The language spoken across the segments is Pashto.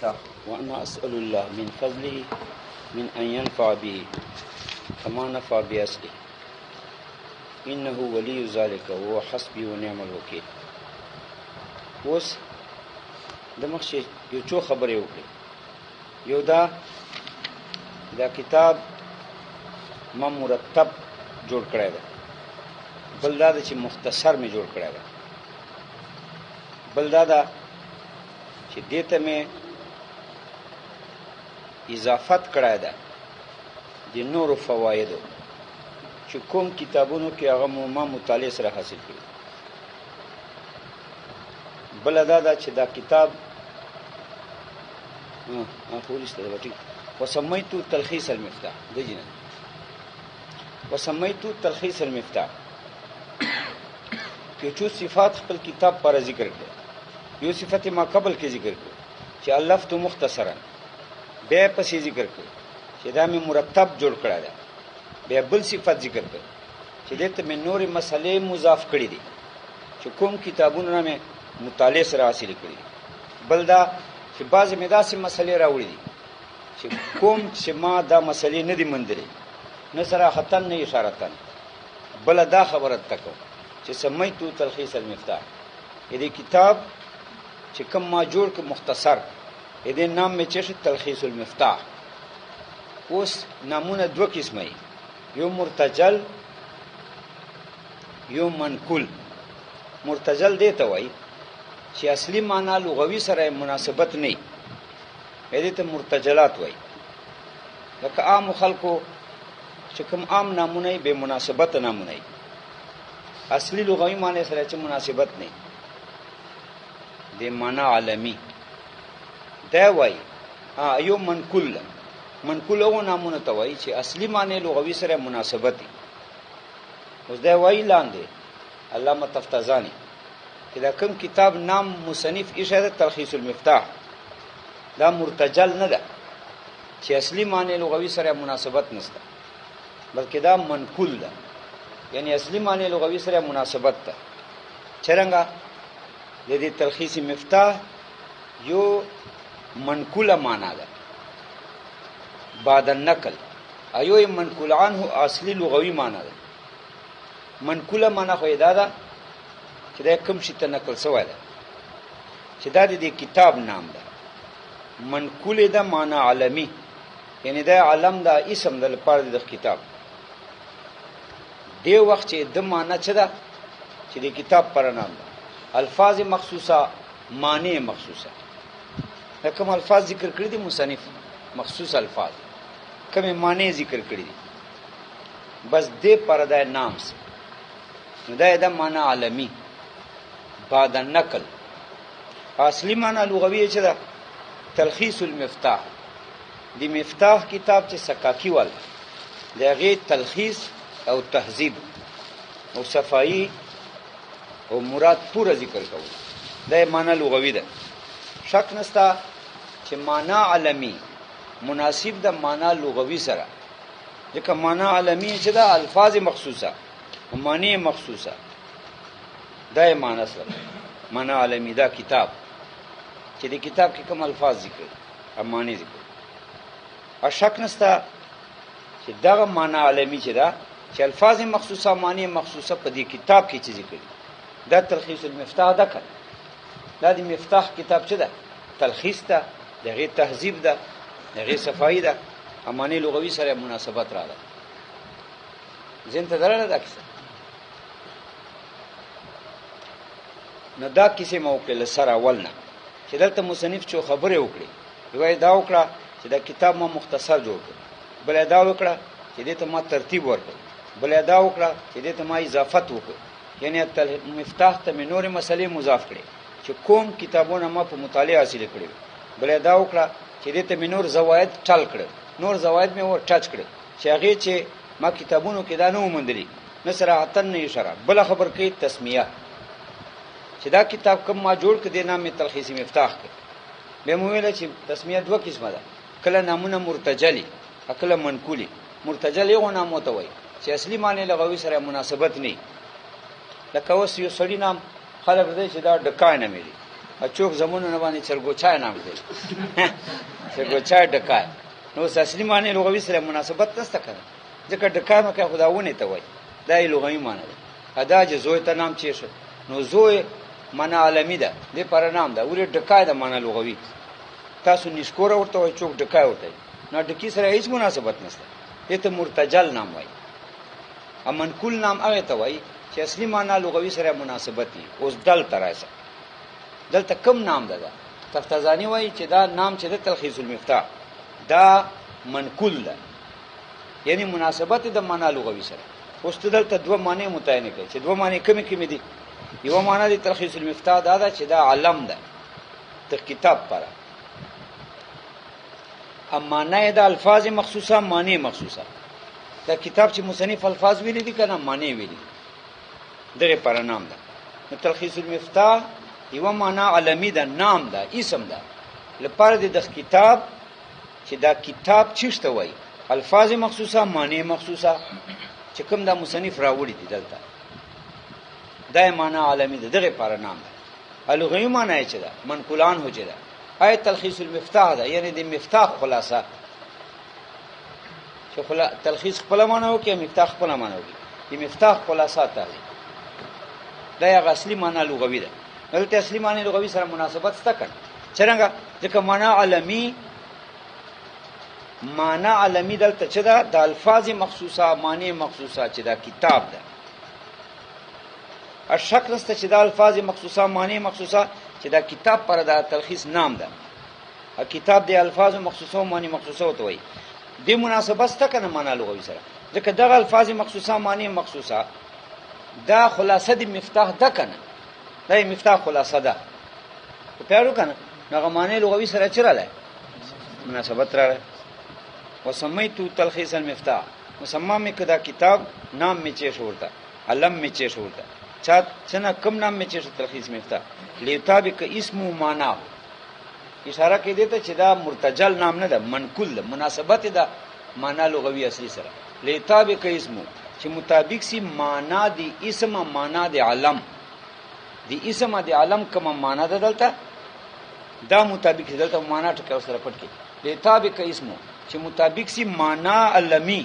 وأنا أسأل الله من فضله من أن ينفع به كما نفع بأصله إنه ولي ذلك وهو حسبي ونعم الوكيل. اوس د مخشي یو څو خبرې وکړي. یو دا کتاب ما مرتب جوړ کړی دی، بل دا چې مختصر می جوړ کړی دی، بل دا چې دې ته مې اضافت کړی ده د نورو فوایدو چې کوم کتابونو کې هغه ما مطالعه سره حاصل کړي. بل دا چې دا کتاب وسميت تلخيص المفتاح دجنه وسميت تلخيص المفتاح کې څو صفات خپل کتاب پر ذکر کړي. یو صفت ما قبل کې ذکر کړي چې الفت مختصرا، بیا پسې ذکر کړي چې دا مې مرتب جوړ کړی دی، بیا بل صفت ذکر کړي چې دې ته مې نورې مسلې مضاف کړي دي چې کوم کتابونه مې مطالعه سره حاصل کړي. بل دا چې بعضې مې داسې مسلې راوړي دي چې کوم چې ما دا مسلې نه دي موندلې، نه صراحتاً نه اشارتاً. بله دا خبره تکو چې سمیتو تلخیص المفتاح، دې کتاب چې کوم ما جوړ که مختصر، دې نام مې چې تلخیص المفتاح. اوس نامونه دوه قسمه، یو مرتجل یو منقول. مرتجل دې ته وایي چې اصلي معنا لغوي سره مناسبت نه وي، دې ته مرتجلات وایي. لکه عام خلکو چې کوم عام نامونه به مناسبت نامونه وي، اصلي لغوي معنی سره چې مناسبت نه وي، د معنا عالمي دا وایي. یو منقول، منقول هغو نامونه ته وایي چې اصلي معنی لغوي سره مناسبت وي. اوس دا وایي لاندې علامه تفتزانی چې دا کوم کتاب نام مصنف اشاره تلخیص المفتاح، دا مرتجل نه ده چې اصلي معنی لغوي سره مناسبت نشته، بلکې دا منقول ده، یعنی اصلي معنی لغوي سره مناسبت ده. څرنګه د دې تلخیص مفتاح یو منقوله معنا ده بعد النقل، ایو منقول عنه اصلي لغوي معنا ده. منقوله معنا خو دا ده چې دا کوم شي ته نقل شوی ده، چې دا د کتاب نام ده. منقول ده معنا عالمي، یعنی دا علم ده، اسم ده لپاره د کتاب. دی وخت چې د معنا څه ده چې د کتاب پر نام ده، الفاظ مخصوصه، معنی مخصوصه. کوم الفاظ ذکر کړی دي مصنف، مخصوص الفاظ، کوم معنی ذکر کړی دي، بس دې پر دا نام سه نو دا د معنا عالمي بعد النقل. اصلي معنا لغوي چې دا تلخیص المفتاح، دی مفتاح کتاب چې سکاکی وال دا غي تلخیص او تهذیب او صفائی او مراد پورا ذکر کوي، دا معنا لغوي ده. شک نستا چې معنا عالمي مناسب ده معنا لغوي سره، ځکه معنا عالمي چې دا الفاظ مخصوصه معنی مخصوصه، دا معنا سره معنا عالمي. دا کتاب چې د کتاب کې کوم الفاظ ذکر او معنی ذکر، او شک نستا چې دا معنا عالمي چې دا چې الفاظ مخصوصه معنی مخصوصه په دې کتاب کې چې ذکر دا تلخیص المفتاح ده کړه. دا د مفتاح کتاب چې ده تلخیص ده، دغه تهذیب ده، دغه صفائی ده، معنی لغوي سره مناسبت راځي. ځین ته درنه ده کیسه نو دا کیسه موکل سره اولنه چې دلته مصنف چو خبره وکړي، وای دا وکړه چې دا کتاب ما مختصر جوړ کړ، بل دا وکړه چې دې ته ما ترتیب ورکړ، بل دا وکړه چې دې ته ما اضافت وکړ، یعنی مفتاح ته مې نورې مسلې مضاف کړې چې کوم کتابونه ما په مطالعه حاصل کړي، بل دا وکړه چې دې ته مې نور زواید ټال کړ، نور زواید مې ور ټچ کړ چې هغه چې ما کتابونو کې دا نه ومندلي، نه صراحتاً نه اشاره. بل خبر کې تسمیه چې دا کتاب کوم ما جوړ کړ، د نام تلخیص مفتاح کړ. به مو ویل چې تسمیه دوه قسمه ده، کله نامونه مرتجلی، کله منقولی. مرتجل یو نام وته وای چې اصلي معنی لغوي سره مناسبت نه، لکه اوس یو سړی نام خلک دې چې دا ډکای نه ملي، چوک زمونو نه باندې چرګوچای نام دی چرګوچای ډکای نو اصلي معنی لغوي سره مناسبت نشته کنه ځکه ډکای مکه خداونه ته وای دا یې لغوي معنی ده ادا چې زوی ته نام چی شو نو زوی معنی عالمی ده دې پر نام ده ولې ډکای ده معنی لغوي تاسو نشکور ورته وای چوک ډکای ورته نه ډکی سره هیڅ مناسبت نشته دته مرتجل نام وای امن کل نام هغه ته وای چې اصلي معنی لغوي سره مناسبت دي اوس دل ترایسه دلته کم نام ده تفتزانی وای چې دا نام چې د تلخیص المفتاح دا منقول ده یعنی مناسبت د معنا لغوي سره اوس دلته دوه معنی متعین کړي چې دوه معنی کمی دي یو معنی د تلخیص المفتاح دا چې دا علم ده د کتاب پر اما نه د الفاظ مخصوصه معنی مخصوصه دا کتاب چې مصنف الفاظ ویلي دي کنه معنی ویلي دغه پر نام ده نو تلخیص المفتاح یو معنا علمی ده نام ده اسم ده لپاره د کتاب چې دا کتاب چشته وای الفاظ مخصوصه معنی مخصوصه چې کوم دا مصنف راوړي دي دلته دا معنا علمی ده دغه پر نام ده لغوي معنی چې ده منقولان هو چې ده آیت تلخیص المفتاح ده یعنی د مفتاح خلاصه چې تلخیص خپل معنی او کې مفتاح خپل معنی او کې مفتاح خلاصات ده دا یو اصلي معنی لغوي ده دلته اصلي معنی لغوي سره مناسبت شته کنه څنګه ځکه معنا علمی دلته چې دا د الفاظ مخصوصه معنی مخصوصه چې دا کتاب ده الشک نسته چې دا الفاظ مخصوصه معنی مخصوصه چې دا کتاب پر دا تلخیص نام ده کتاب د الفاظ مخصوصه معنی مخصوصه وتوي د مناسبت شته کنه معنا لغوي سره ځکه دا الفاظ مخصوصه معنی مخصوصه دا خلاصه د مفتاح ده کنه دا مفتاح خلاصه ده په پیارو کنه هغه معنی لغوي سره چیرله مناسبت راغله وسمیتو تلخیص المفتاح مسمى می کدا کتاب نام می چه شورتا علم می چه شورتا چا څنګه کم نام می چه تلخیص مفتاح لیتابق اسم معنا اشاره کوي ته چې دا مرتجل نام نه ده منقول ده مناسبت ده معنا لغوي اصلي سره لیتابق اسم چې مطابق سی معنا دی اسم معنا دی علم دی اسم دی علم کوم معنا ده دلته دا مطابق دلته معنا ټکو سره پټ کی لیتابق اسم چې مطابق سی معنا علمی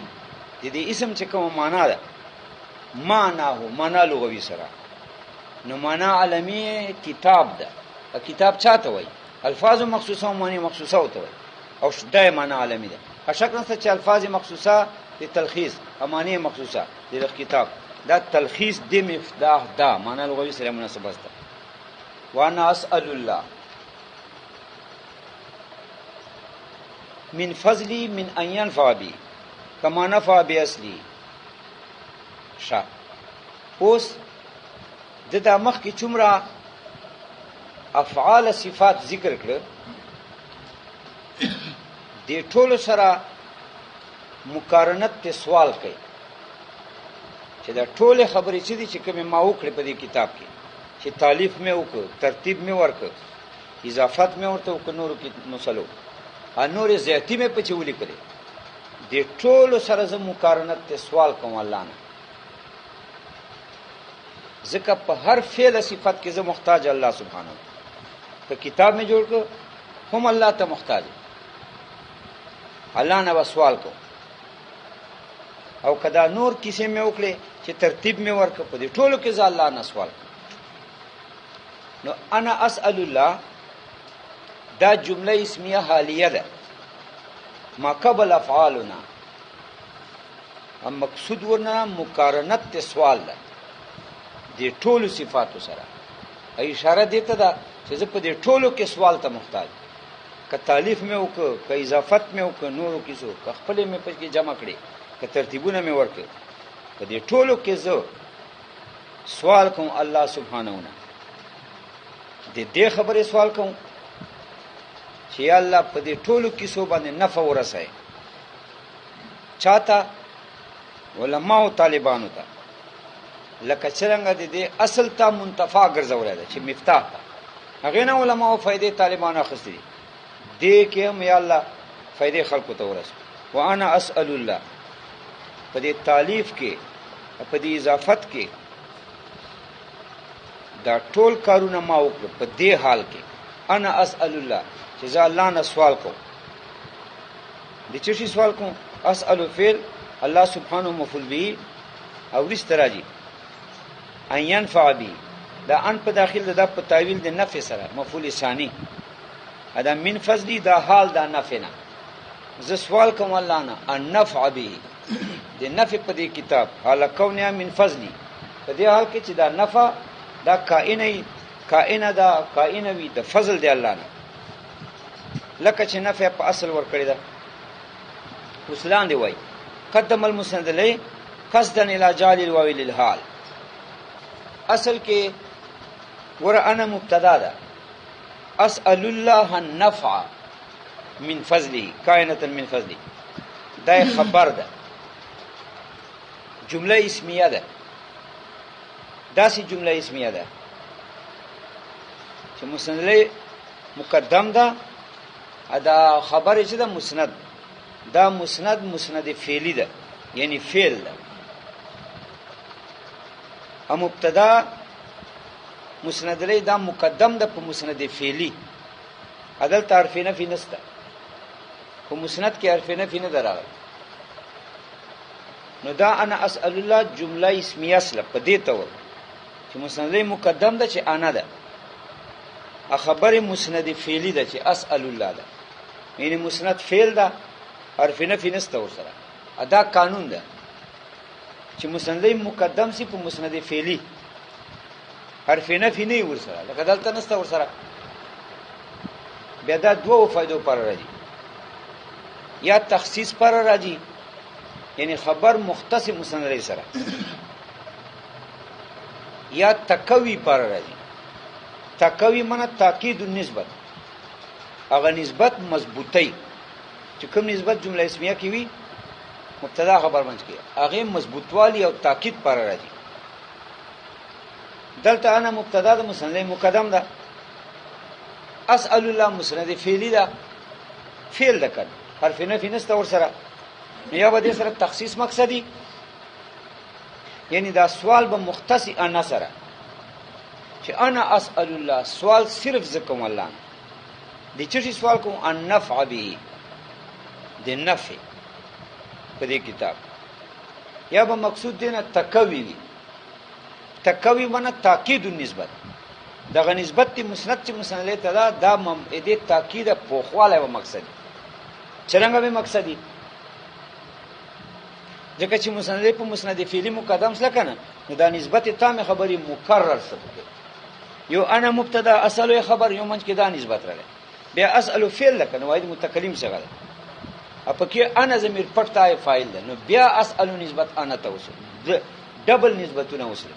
دې اسم چې کوم معنا ده معنا هو معنا لغوي سره نو معنا علمی کتاب ده کتاب چاته وای الفاظ مخصوصه او معنی مخصوصه وته وای او شدای معنا علمی ده اشک نسته چې الفاظ مخصوصه د تلخیص معنی مخصوصه د کتاب دا تلخیص د مفتاح ده معنا لغوي سره مناسبت ده وانا اسال الله من فضلی من ان ينفع بی کما نفع بی اصلی شا اوس د مخ کی چمرا افعال صفات ذکر کړ د ټولو سره مقارنت ته سوال کوي چې دا ټوله خبرې چې دي چې کوم ما وکړې په دې کتاب کې چې تالیف مې وکړ ترتیب مې ورکړ اضافت مې ورته وکړ نورو کې مسلو انور زیاتی مې پچې ولي کړې د ټولو سره زه مقارنت ته سوال کوم الله نه ځکه په هر فعل صفت کې زه محتاج الله سبحانه ته کتاب مې جوړ کړ هم الله ته محتاج الله نه سوال کوم او کدا نور کیسه مې وکړې چې ترتیب مې ورکړ په دې ټولو کې ځا الله نه سوال نو انا اسال الله دا جمله اسمیه حالیه ده ما قبل افعالنا ام مقصود ورنه مقارنت ته سوال ده د ټولو صفاتو سره اشاره دیته ده چې زه په دې ټولو کې سوال ته محتاج ک تالیف مې وکړ ک اضافت مې وکړ نورو کیسو ک خپل مې پکې جمع کړي ک ترتیبونه مې ورکړ په دې ټولو کې زه سوال کوم الله سبحانه و تعالی دې خبره سوال کوم چې یا الله په دې ټولو کیسو باندې نفع ورسای چاته علماء او طالبانو ته لکه څنګه دې اصل ته منتفع ګرځولای چې مفتاح هغه نه علماء او فائدې طالبانو اخستي دې کې هم یا الله فائدې خلقو ته ورس وانا اسال الله په دې تالیف کې په دې اضافت کې دا ټول کارونه ما وکړ په دې حال کې انا اسال الله چې زه الله نه سوال کوم. د چا شي سوال کوم؟ اسال فعل الله سبحانه مفعول به او رست راځي ان ينفع به، دا ان په داخل ده په تعویل د نفع سره مفعول ثانی ادا من فضلی دا حال دا نفع نه. زه سوال کوم الله نه ان نفع به د نفع په دې کتاب حال کونه من فضلی، په دې حال کې چې دا نفع دا کائنه دا کائنه وی د فضل دی الله نه. لکه چې نفع په اصل ور کړی دا وسلان دی وای قدم المسند له قصدا الى جعل الواو للحال. اصل کې ور انا مبتدا ده اسال الله النفع من فضله کائنه من فضله، دا خبر ده جمله اسمیه ده. داسې جمله اسمیه ده چې مسند له مقدم ده، دا خبره چې ده مسند، دا مسند فعلی ده یعنی فعل ده. ا مبتدا مسند له دا مقدم ده په مسند فعلی، عدل تعرفینه فی نسته په مسند کې عرفینه فی نه دراغله. نو دا انا اسال الله جمله اسمیه اصله په دې تور چې مسند له مقدم ده چې انا ده، ا خبره مسند فعلی ده چې اسال الله ده، یعنی مسند فعل ده عرفینه فی نسته ور سره. ادا قانون ده چې مسند له مقدم سی په مسند فعلی عرفینه فی نه ور سره، لکه دلته نسته ور سره. بیا دا دوه فائدو پر راځي، یا تخصیص پر راځي یعنی خبر مختص مسند له سره، یا تکوی پر راځي. تکوی معنی تاکید النسبت، هغه نسبت مضبوطی چې کوم نسبت جمله اسمیه کی وی مبتدا خبر منځ کې هغه مضبوطوالی او تاکید پر راځي. دلته انا مبتدا د مسند مقدم ده، اسال الله مسند فعلی ده، فعل ده کړه حرف نفی نسته ور سره. یا به دې سره تخصیص مقصدی یعنی دا سوال به مختص انا سره چې انا اسال الله سوال صرف زکم الله دي چې سوال کوم ان نفع به د نفع په دې کتاب. یا به مقصود دینه تکوی وی، تکوی معنی تاکید النسبت، دغه نسبت تی مسند چې مسند له تدا دا دې تاکید په خواله و مقصد چرنګ به مقصدی ځکه چې مسند په مسند فعلی مقدم سره کنه نو دا نسبت تام خبری مکرر سره یو انا مبتدا اصل خبر یو منځ کې دا نسبت راغلی. بیا اسالو فعل لکنه واحد متکلم څنګه ده اپ کې انا ضمیر پټای فاعل ده، نو بیا اسالو نسبت انا ته وصل ډبل نسبتونه وصل.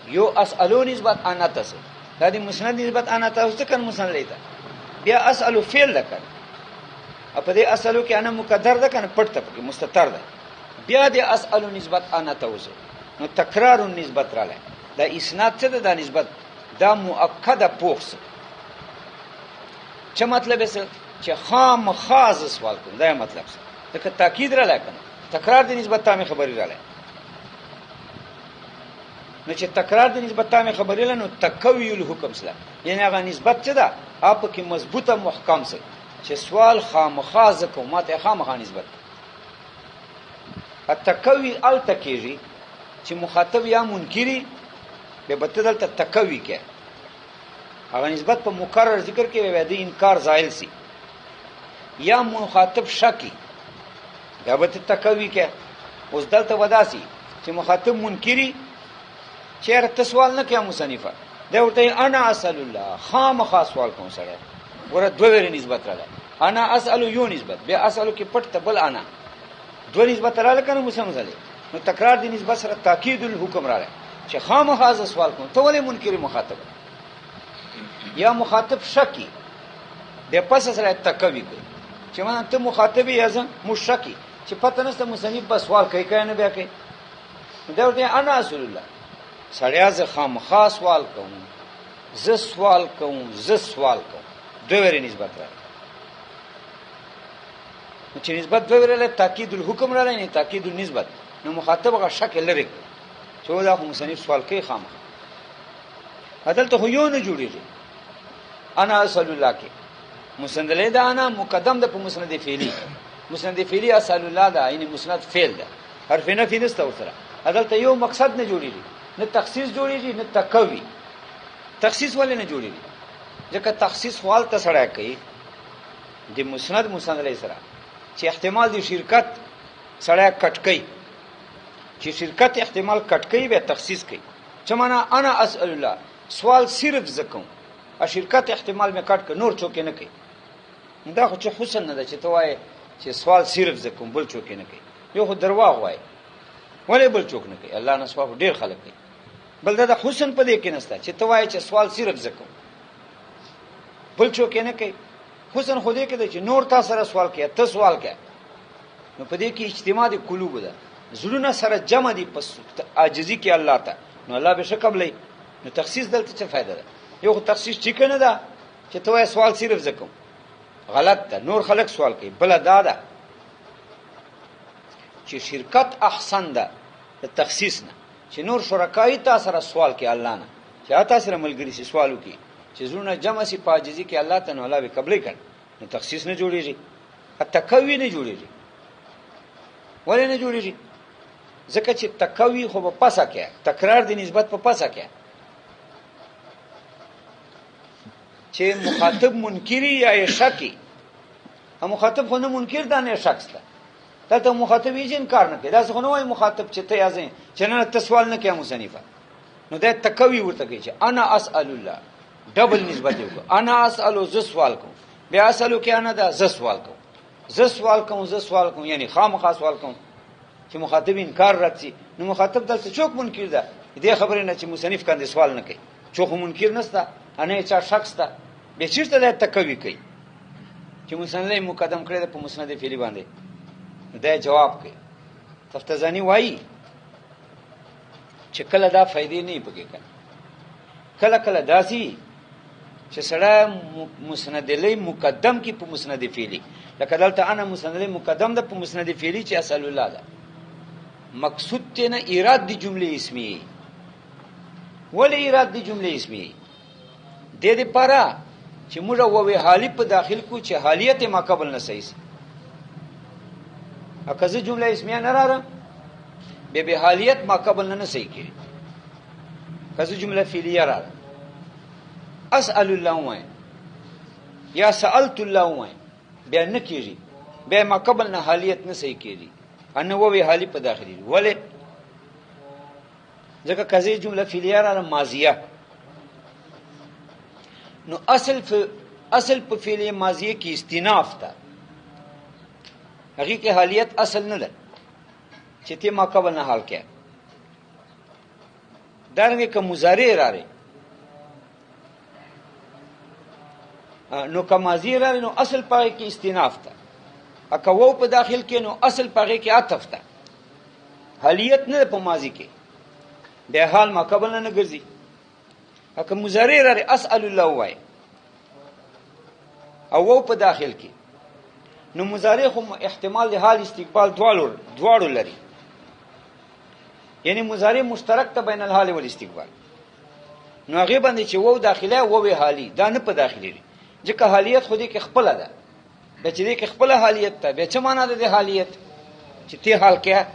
یو اسالو نسبت انا ته سه دا دی مسند نسبت انا ته وصل کنه مسند لیدا. بیا اسالو فعل لکنه اپ دې اسالو کې انا مقدر ده کنه پټ ته کې مستتر ده، بیا دې اسالو نسبت انا ته وصل نو تکرار النسبت رااله. دا اسناد څه ده؟ دا نسبت دا مؤکده پوښ څه مطلب یې چې خام خاص سوال کوم، دا مطلب څه دا تاکید را لکنه تکرار د نسبت تامه خبري را لای. نو چې تکرار د نسبت تامه خبري لنو تکوی الحکم سره یعنی هغه نسبت څه ده اپ کې مضبوطه محکم سره چې سوال خام خاص کوم ماته خام خاص نسبت. التکوی التکیږي چې مخاطب یا منکری به بدل ته تکوی کې هغه نسبت په مکرر ذکر کې وي د انکار زائل سي، یا مخاطب شکی دا به تکوی کې. اوس دلته وداسي چې مخاطب منکری چیرته سوال نه کوي مصنفه دا ورته انا اسال الله خام خاص سوال کوم سره ګوره دوه ویری نسبت راغله. انا اسال یو نسبت بیا اسالو کې پټ ته بل انا دوه نسبت راغله کنه مصنفه نو تکرار دی نسبت سره تاکید الحکم راغله چې خام خاص سوال کوم ته ولې منکری مخاطب یا مخاطب شکی د پس سره تکوی کوي چې ما ته مخاطب یې ازم مشکی چې پته نسته مصنف بس سوال کوي کنه بیا کوي دا ورته انا رسول الله سړیا ز خام خاص سوال کوم ز سوال کوم دوه وری نسبت را چې نسبت دوه وری له تاکید الحکم را نه تاکید النسبت نو مخاطب غا شک لري چې دا مصنف سوال کوي خام عدالت خو یو نه جوړیږي انا اسال الله کې مسند له دا انا مقدم ده په مسند فعلی. مسند فعلی اسال الله ده، یعنی مسند فعل ده، حرف نفی نشته ورسره. عدالت یو مقصد نه جوړیږي، نه تخصیص جوړیږي نه تقوی. تخصیص ولې نه جوړیږي؟ ځکه تخصیص حال ته سره کوي د مسند علیه سره چې احتمال د شرکت سره کټ کوي، چې شرکت احتمال کټ کوي به تخصیص کوي. چې معنا انا اسال الله سوال صرف زکم ا شرکت احتمال می کټ ک نور چوک نه کوي. دا خو چې حسن نه ده چې ته وای چې سوال صرف زکم بل چوک نه کوي. یو خو درواغ وای ولې بل چوک نه کوي؟ الله نه سوال ډیر خلک کوي. بل دا حسن په دې کې نشته چې ته وای چې سوال صرف زکم بل چوک نه کوي. حسن خو دې کې ده چې نور تاسو سره سوال کوي، ته سوال کوي. نو په دې کې اجتماع د قلوب ده، زړونه سره جمع دي پس عاجزي کې الله ته، نو الله به شقبلې. نو تخصیص دلته څه فائدہ ده؟ یو خو تخصیص ټیک نه ده چې ته وای سوال صرف زکم، غلط ده، نور خلک سوال کوي. بل دا ده چې شرکت احسن ده د تخصیص نه، چې نور شرکای تاسو سره سوال کوي الله نه، چې تاسو سره ملګری شي سوالو کوي، چې زړونه جمع سي پاجزي کې الله ته، نو الله به قبلې کړي. نو تخصیص نه جوړیږي، التکوی نه جوړیږي. ولې نه جوړیږي؟ ځکه چې تکوی خو په پاسه کې تکرار دی نسبت په پاسه کې، چې مخاطب منکری یا شکی. هم مخاطب خو نه منکر ده نه شک ده، ته مخاطب یې انکار نه کوي. دا څه نه وای مخاطب چې ته یازې چې نه تسوال نه کوي مصنفه. نو دا تکوی ورته کوي چې انا اسال الله ډبل نسبت وکړه. انا اسالو ز سوال کوم، بیا اسالو کې انا دا ز سوال کوم، ز سوال کوم یعنی خامخا سوال کوم چې مخاطب انکار راځي. نو مخاطب دلته څوک منکر ده؟ دې خبره نه چې مصنف کاندې سوال نه کوي، څوک منکر نشته، انه چا شخص ته به چیرته د تکوی کوي چې مسند مقدم کړی په مسند فعلی باندې. دا جواب کوي تفتزانی وایي چې کله دا فائدې نه پکې کله کله داسي چې سره مسند له مقدم کی په مسند فعلی، لکه دلته انا مسند له مقدم ده په مسند فعلی چې اسال الله ده. مقصود ته نه ایراد دی جمله اسمیه. ولې ایراد دی جمله اسمیه؟ د دې لپاره چې موږ وې حالی په داخل کو چې حالیت ما قبل نه صحیح. اکه جمله اسمیه نه راره به حالیت ما قبل نه صحیح کړي. کزه جمله فعلیه راره اسال الله وای یا سالت الله وای بیا نه کیږي، بیا ما قبل نه حالیت نه صحیح کیږي، ان وې حالی په داخلي. ولې؟ ځکه کزه جمله فعلیه راره ماضیه. نو اصل په فعل ماضیه کې استیناف ده، هغه کې حالیت اصل نه ده چې ته ما قبل نه حال کې. درنګ کې مضارع راځي، نو که ماضی راځي نو اصل پاره کې استیناف ده، اکه وو په داخل کې نو اصل پاره کې عطف ده، حالیت نه په ماضی کې، به حال ما قبل نه ګرځي. اکه مضارع راځي اسال الله وای او وو په داخل کې، نو مضارع خو احتمال د حال استقبال دواړو لري، یعنی مضارع مشترک ته بین الحال او الاستقبال. نو هغه باندې چې وو داخله وو حالی دا نه په داخلي لري، ځکه حالیت خو دې کې خپل ده، به چې دې کې خپل حالیت ته به څه معنا ده د حالیت چې ته حال کې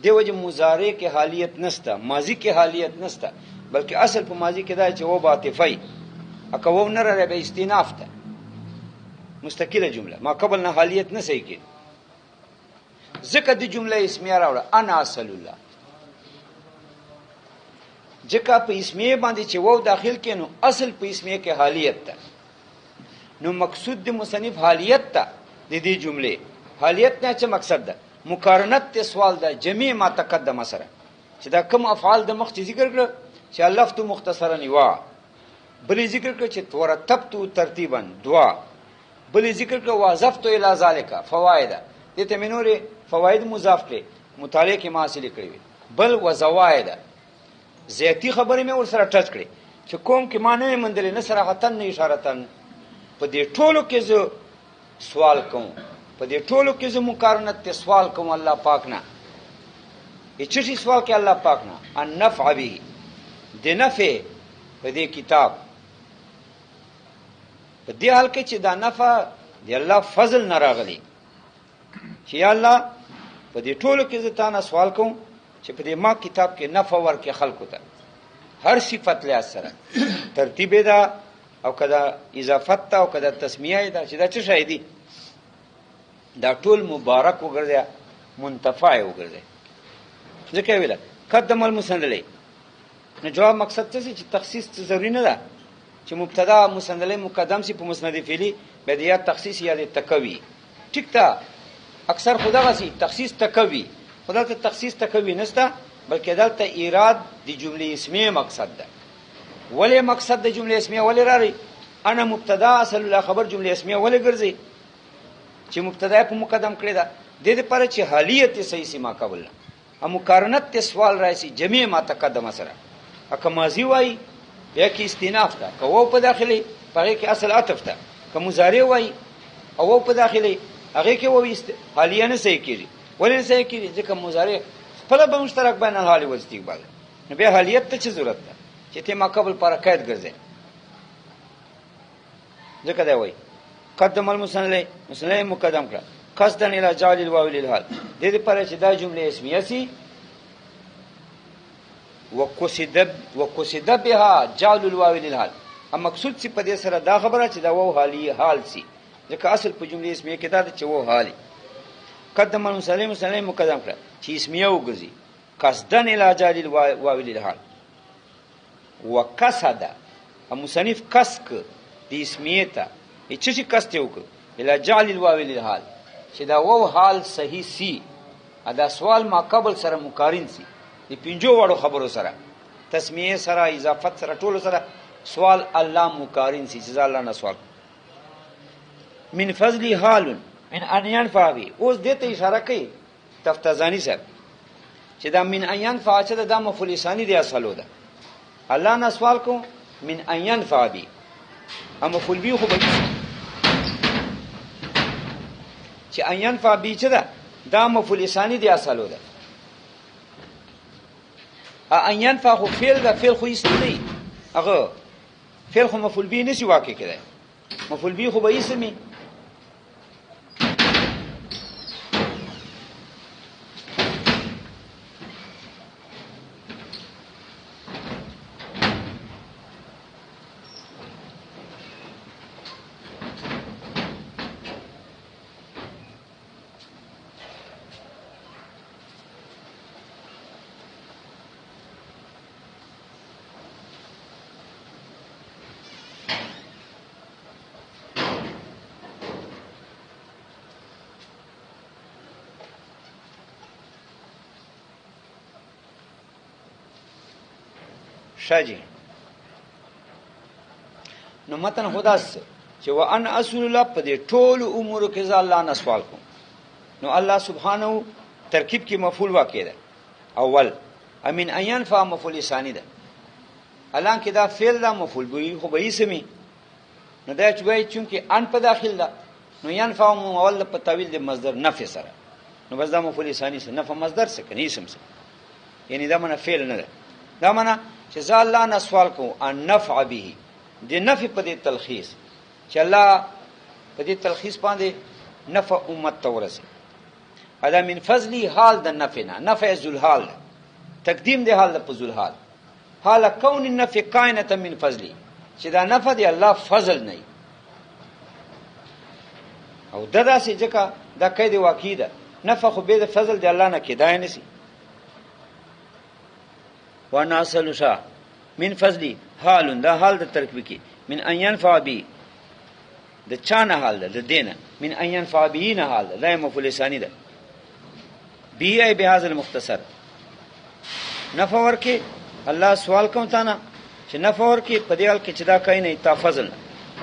دیو چې مضارع کې حالیت نشته، ماضی کې حالیت نشته، بلکې اصل په ماضی کې دا چې وو باطفی اکه وو نه راځي به استیناف ته مستقله جمله ما قبل نه حالیت نه صحیح کې. ذکر دی جمله اسمیه راوړه انا اسال الله، ځکه په اسمیه باندې چې وو داخل کې نو اصل په اسمیه کې حالیت ده. نو مقصود د مصنف حالیت ته د دې جمله حالیت نه څه مقصد ده؟ مقارنت ته سوال ده جميع ما تقدم سره، چې دا کوم افعال د مخ ذکر کړ چې الفت مختصرا وا، بل ذکر کړ چې ترتبت ترتیبا دوا، بل ذکر کړ واضفت الى ذلك فواید، دې ته منوري فواید مضاف کړي مطالعه کې ما حاصل کړی، بل وزواید زیاتی خبرې مې ور سره ټچ کړي چې کوم کې معنی مندل نه صراحتن نه اشارتن. په دې ټولو کې زه سوال کوم، په دې ټولو کې زه مقارنت ته سوال کوم الله پاک نه. هیڅ شي سوال کې الله پاک نه ان نفع به د نفع په دې کتاب په دې حال کې چې دا نفع دی الله فضل نه راغلی چې یا الله په دې ټولو کې زه تا نه سوال کوم چې په دې ما کتاب کې نفع ورکې خلکو ته هر صفت له سره ترتیب دا او کدا اضافت او کدا تسمیه دا چې دا څه شی دی دا ټول مبارک وګرځي منتفع وګرځي ځکه ویل قدم المسند له نو جواب مقصد څه چې تخصیص ضروری نه ده چې مبتدا مسند له مقدم سي په مسند فعلی بدیه تخصیص یا تکوی ټیک تا اکثر خدا غسی تخصیص تکوی خدا ته تخصیص تکوی نستا بلکې دلته ایراد د جمله اسمیه مقصد ده ولې مقصد د جمله اسمیه ولې راړي انا مبتدا اصل له خبر جمله اسمیه ولې ګرځي چې مبتدا په مقدم کړی ده د دې لپاره چې حالیت صحیح سما قبل ام مقارنت ته سوال راځي جميع ما تقدم سره اکه ماضی وای یا کې استیناف ده کو په داخلي پاره کې اصل عطف ده که مضارع وای او په داخلي هغه کې وای حالیه نه صحیح کیږي ولې نه صحیح کیږي ځکه مضارع خپل به مشترک بین الحال او استقبال نو به حالیت ته څه ضرورت ده چې ته ما قبل پر قید ګرځي ځکه دا وای قدم المسند مقدم کړه قصدا الى جعل الواو للحال دې لپاره چې دا جمله اسمیه سي وقصد بها جعل الواو للحال ام مقصود چې په دې سره دا خبره چې دا واو حالي حال سي ځکه اصل په جمله اسمیه کې دا چې واو حالي قدم المسلم مقدم کړه چې اسمیه وګرځي قصدا الى جعل الواو للحال وقصد المصنف قصد د اسمیه ته چې قصد وکړي الى جعل الواو للحال چې دا واو حال صحیح سي ادا سوال ما قبل سره مقارن سي د پنځو وړو خبرو سره تسمیه سره اضافت سره ټولو سره سوال الله مقارن سي چې الله نه سوال من فضل حال من ان ينفع بي اوس دې ته اشاره کوي تفتزانی سره چې دا من ان ينفع چې دا مفعول ثانی دی اصلو ده الله نه سوال کو من ان ينفع بي اما مفعول به خو به چې ان ينفع بي چې دا مفعول ثانی دی اصلو ده ان ينفع خو فعل ده فعل خو استنی هغه فعل خو مفعول به نشي واقع کړي مفعول به خو به اسمي شاجی نو متن خداس چې وان اصل الله په دې ټول امور کې ځا الله نه سوال کوم نو الله سبحانه ترکیب کې مفعول واقع ده اول امین عین فا مفعول ثانی ده الان کې دا فعل دا مفعول به خو به اسمي نو دا چې وایي چې ان په داخل ده نو ينفع مول په تعویل د مصدر نفع سره نو بس دا مفعول ثانی سره نفع مصدر سره کني اسم سره یعنی دا معنا فعل نه ده دا معنا چې ځا الله نه سوال کو ان نفع به د نفع په دې تلخیص چې الله په دې تلخیص باندې نفع امت تورسه ادا من فضلی حال د نفع نه نفع ذل حال تقدیم دی حال په ذل حال حال کون النفع کائنه من فضلی چې دا نفع دی الله فضل نه او ددا سي ځکه دا قید واقع ده نفع خو به د فضل دی الله نه کېدای نه سي وانا اصل شا من فضلی حال دا حال د ترکیب کی من ان ينفع بي د چانه حال ده د دینه من ان ينفع بي نه حال ده مفعول ثانی ده بي اي بهذا المختصر نفع ورکه الله سوال کوم تا نه چې نفع ورکه په دې حال کې چې دا کای نه تا فضل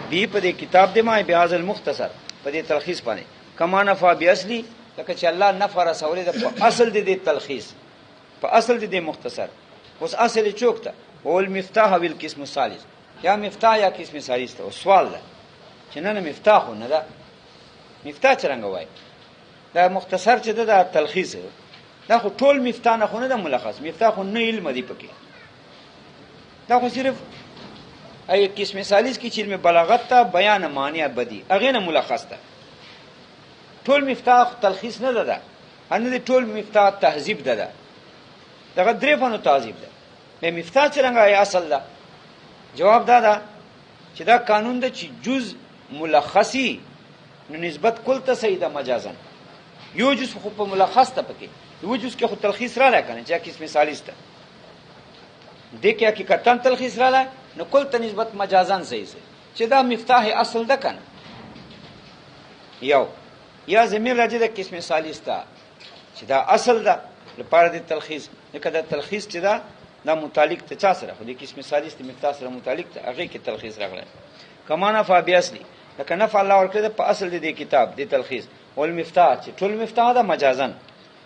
بي په دې کتاب دی ما بهذا المختصر په دې تلخیص باندې کما نفع بي اصلي لکه چې الله نفع رسول ده په اصل دې تلخیص په اصل دې مختصر اوس اصل چوکته او المفتاح والقسم الثالث یا مفتاح یا قسم ثالث ته سوال ده چې نه مفتاح نه ده مفتاح څنګه وای دا مختصر چې ده تلخیص دا خو ټول مفتاح نه خو نه ده ملخص مفتاح خو نه علم دی پکې دا خو صرف ای قسم ثالث کې چې علم بلاغت ته بیان معنی بدی هغه نه ملخص ده ټول مفتاح تلخیص نه ده ان ټول مفتاح تهذیب ده دغه درې فنو تهذیب ده به مفتاح څنګه ای اصل ده جواب ده چې دا قانون ده چې جز ملخصي نو نسبت کل ته صحیح ده مجازن یو جز خو په ملخص ته پکې یو جز کې خو تلخیص را لکنه چې قسم ثالث ده دې کې حقیقتا تلخیص را لای نو کل ته نسبت مجازن صحیح ده چې دا مفتاح اصل ده کنه یو یا زمين راځي د قسم ثالث ته چې دا اصل ده لپاره د تلخیص لکه دا تلخیص چې دا متعلق ته چا سره خو د قسم ثالث د مفتاح سره متعلق ته هغه کې تلخیص راغلی کمانه فابیاسلی لکه نفع الله ورکړه په اصل د کتاب د تلخیص ول مفتاح چې ټول مفتاح ده مجازن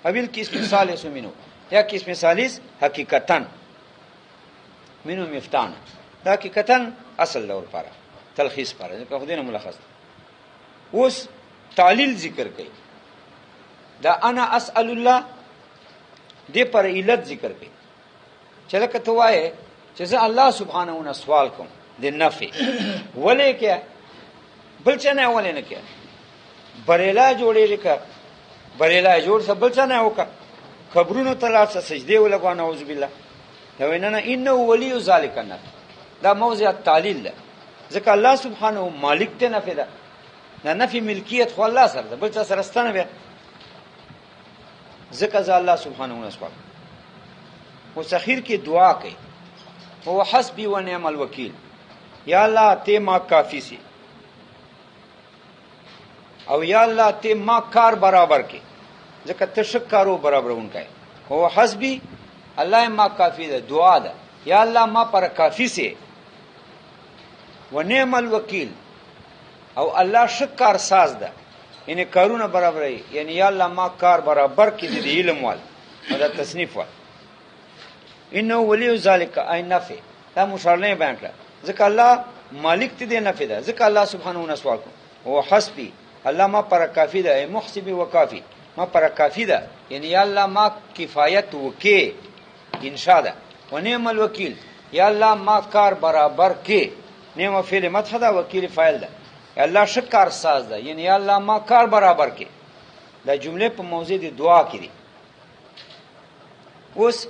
اویل قسم ثالث منو یا قسم ثالث حقیقتا منو مفتاح دا حقیقتا اصل له لپاره تلخیص لپاره لکه خو دینه ملخص اوس تعلیل ذکر کړي دا انا اسال الله دې پر علت ذکر کړي چې لکه ته وایې چې زه الله سبحانه و تعالی سوال کوم د نفع ولې کې بل څه نه ولې نه کې بریلا جوړې لیکه بریلا جوړ څه بل څه نه وکړه قبرونو ته لاس سجدي ولګو نعوذ بالله دا ویننه انه ولی ذالک نه دا موضوع تعلیل ده ځکه الله سبحانه مالک ته نفع ده نه نفي ملکیت خو الله سره ده بل څه سره ستنه به ځکه ځا الله سبحانه و تعالی او اخر کې دعا کوي هو حسبي و نعم الوکیل یا الله ته ما کافی سي او یا الله ته ما کار برابر کې ځکه ته شکارو برابرونکای هو حسبي الله ما کافی ده دعا ده یا الله ما پر کافی سي و نعم الوکیل او الله شکار ساز ده یعنی کارونه برابرې یعنی یا الله ما کار برابر کې د علم وال دا تصنیف وال انه ولی ذالک ای نفع دا مشارنه بیان کړه ځکه الله مالک ته دی نفع ده ځکه الله سبحانه و تعالی سوال کو او حسبي الله ما پر کافی ده محسبي وکافي ما پر کافی ده یعنی یا الله ما کفایت وکي انشاء ده و نعم الوکیل یا الله ما کار برابر کې نعم فعل مدح ده وکیل فاعل ده الله شکار ساز ده یعنی یا الله ما کار برابر کې دا جمله په موضوع د دعا کې دي اوس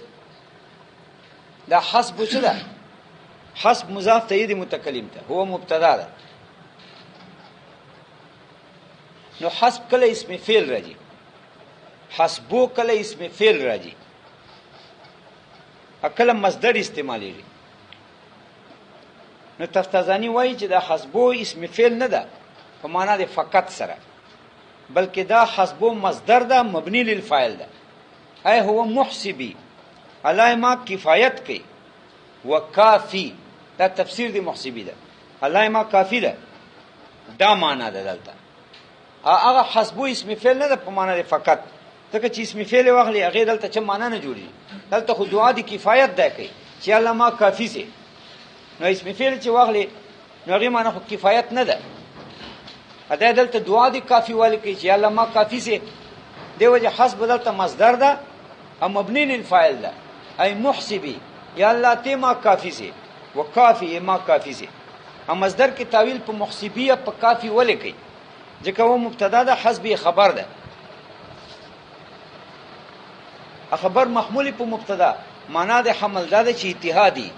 دا حسب څه ده حسب مضاف ته دی متکلم ته هو مبتدا ده نو حسب کله اسم فعل راځي حسبو کله اسم فعل راځي اکله مصدر استعمالېږي نو تفتزانی وایي چې دا حسبو اسم فعل نه ده په معنا د فقط سره بلکې دا حسبو مصدر ده مبني للفاعل ده اي هو محسبي الله ما کفایت کوي وکافی دا تفسیر دی محسبی ده الله ما کافی ده دا معنا ده دلته هغه حسبو اسم فعل نه ده په معنا د فقط ځکه چې اسم فعل واخلي هغه دلته چې معنا نه جوړي دلته خو دعا دی کفایت ده کوي چې الله ما کافی سي نو اسم فعل چې واخلي نو هغه معنا خو کفایت نه ده ادا دلته دعا دی کافی والی کوي چې الله ما کافی سي دی وجه حسب دلته مصدر ده او مبني للفاعل ده اي محسبي یا الله ته ما کافی سي وکافی ما کافی سي ا مصدر کی تعویل په محسبیه په کافی ولې کوي ځکه و مبتدا ده حسبی خبر ده خبر محمول په مبتدا معنا ده حمل ده چې اتحادی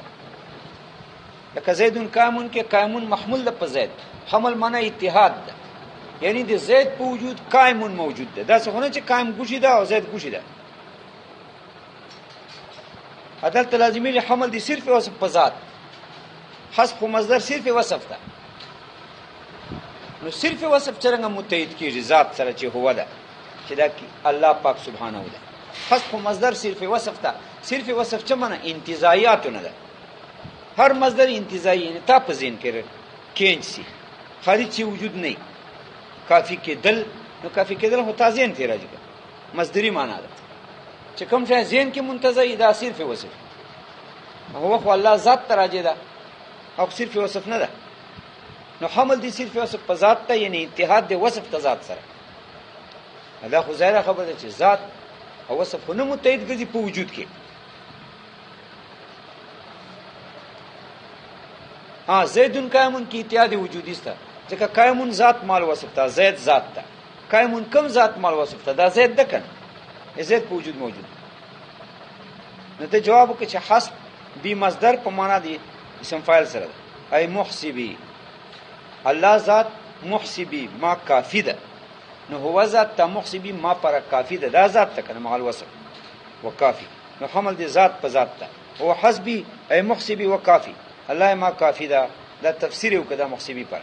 لکه زیدون قائمون کې قائمون محمول ده په زید حمل معنا اتحاد ده یعنی د زید په وجود قائمون موجود ده دا څنګه چې قائم ګوشي ده او زید ګوشي ده عدالت لازمی حمل دي صرف وصف په ذات حذف مصدر صرف وصف ده نو صرف وصف څنګه متحد کیږي ذات سره چې هو ده چې دا الله پاک سبحانه و تعالی حذف مصدر صرف وصف ده صرف وصف څه معنی انتزاعیات نه ده هر مصدر انتزاعی نه تا په ذهن کې کېنسي خالي چې وجود نه کافی کې دل نو کافی کې دل هو تازین ته راځي مصدری معنا ده چې کوم شی ذهن کې منتزعی دا صرف وصف هو خو الله ذات ته راځي ده او صرف وصف نه ده نو حمل دي صرف وصف په ذات ته یعنی اتحاد دی وصف ته ذات سره دا خو ظاهره خبره ده چې ذات او وصف نه متحد ګرځي په وجود کې ها زیدون قائمون کی اتیاد وجودی ستا ځکه قائمون ذات مال وصف تا زید ذات تا قائمون کم ذات مال وصف تا دا زید ده کنه زید په وجود موجود نو ته جواب وکړه چې حسب بی مصدر په معنا دی اسم فاعل سره ده ای محسبی الله ذات محسبی ما کافی ده نو هو ذات تا محسبی ما پر کافی ده دا ذات تکنه مع الوصف وکافی نو حمل دی ذات په ذات تا هو حسبی ای محسبی وکافی الله ما کافی ده دا تفسیر وکړه محسبی پر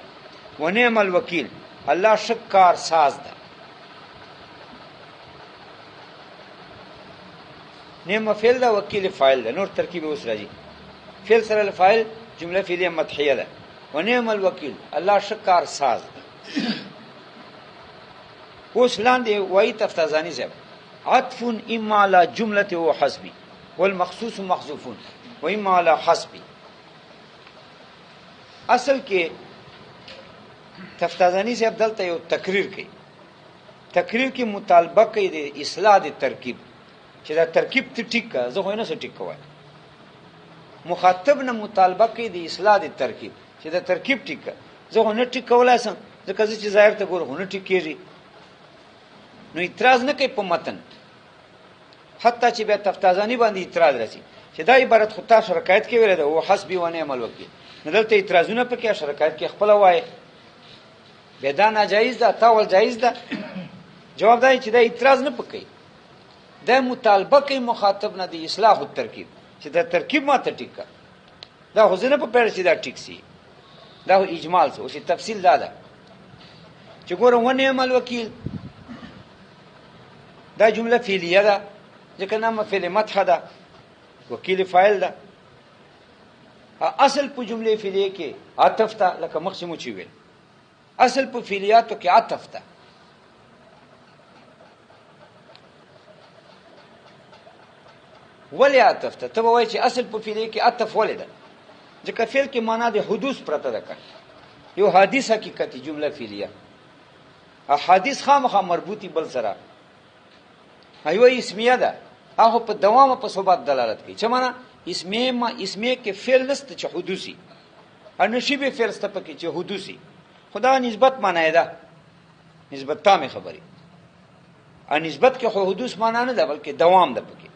ونعم الوکیل الله شکار ساز ده نعم فعل ده وکیل فاعل ده نور ترکیب اوس راځي فعل سره الفاعل جمله فعلیه مدحیه ده ونعم الوکیل الله شکار ساز اوس لاندې وای تفتازانی صاحب عطف اما على جمله وحسبي والمخصوص محذوف واما على حسبي اصل کې تفتازانی صاحب دلته یو تقریر کوي تقریر کې مطالبه کوي د اصلاح د ترکیب چې دا ترکیب ته ټیک کا زه خو نه څه ټیک کوم مخاطب نه مطالبه کوي د اصلاح د ترکیب چې دا ترکیب ټیک کا زه خو نه ټیک کولای سم ځکه چې ظاهر ته ګور خو نه ټیک کیږي نو اعتراض نه کوي په متن حتی چې بیا تفتازانی باندې اعتراض راسي چې دا عبارت خو تاسو شرکایت کې ویل ده او حسبي و نعم الوکیل نو دلته اعتراضونه پکې شرکایت کې خپل وای به دا ناجایز ده تاول جایز ده جواب دی چې دا اعتراض نه پکې دا مطالبه کوي مخاطب نه د اصلاح الترکیب چې دا ترکیب ماته ټیک کا دا خو نه په پیړ چې دا ټیک سي دا اجمال څه او چې تفصیل دا ده چې ګوره و نعم الوکیل دا جمله فعلیه ده ځکه نامه فعل مدح ده وکیل فاعل ده اصل په جمله فعلیه کې عطف ته لکه مخسمو چی ویل اصل په فعلیاتو کې عطف ته ولی عطف ته ته وایي چې اصل په فعلیه کې عطف ولې ده ځکه فعل کې معنا د حدوث پرته ده یو حادث حقیقت جمله فعلیه احادیث خامخا مربوطی بل سره ایو اسمیه ده هغه په دوام په ثبات دلالت کوي چې معنا اسمیه کې فعل نست چې حدوثي ان شی به فعل ست پکې چې حدوثي خدا نسبت معنی ده نسبت تامه خبري ان نسبت کې خو حدوث معنی نه ده بلکې دوام ده پکې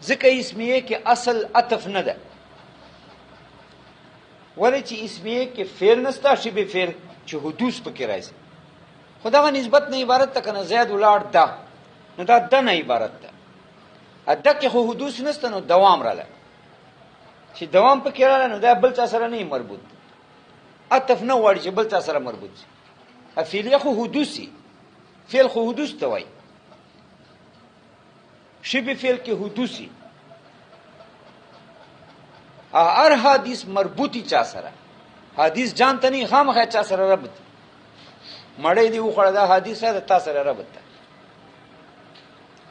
ځکه اسمیه کې اصل عطف نه ده ولې چې اسمیه کې فعل نستا شی به فعل چې حدوث پکې راځي خدا نسبت نه عبارت ته کنه زید ولار ده نو دا د نه عبارت ده اده کې خو حدوث نشته نو دوام رااله چې دوام پکې رااله نو دا بل څه سره نه مربوط عطف نه وړي چې بل څه سره مربوط شي افعل خو حدوثي فعل خو حدوث ته وایي شبه فعل کې حدوثي هر حدیث مربوطی چا سره حدیث جانته نه خامخا چا سره ربط مړې دی وخړه دا حدیث سره تاسو سره ربط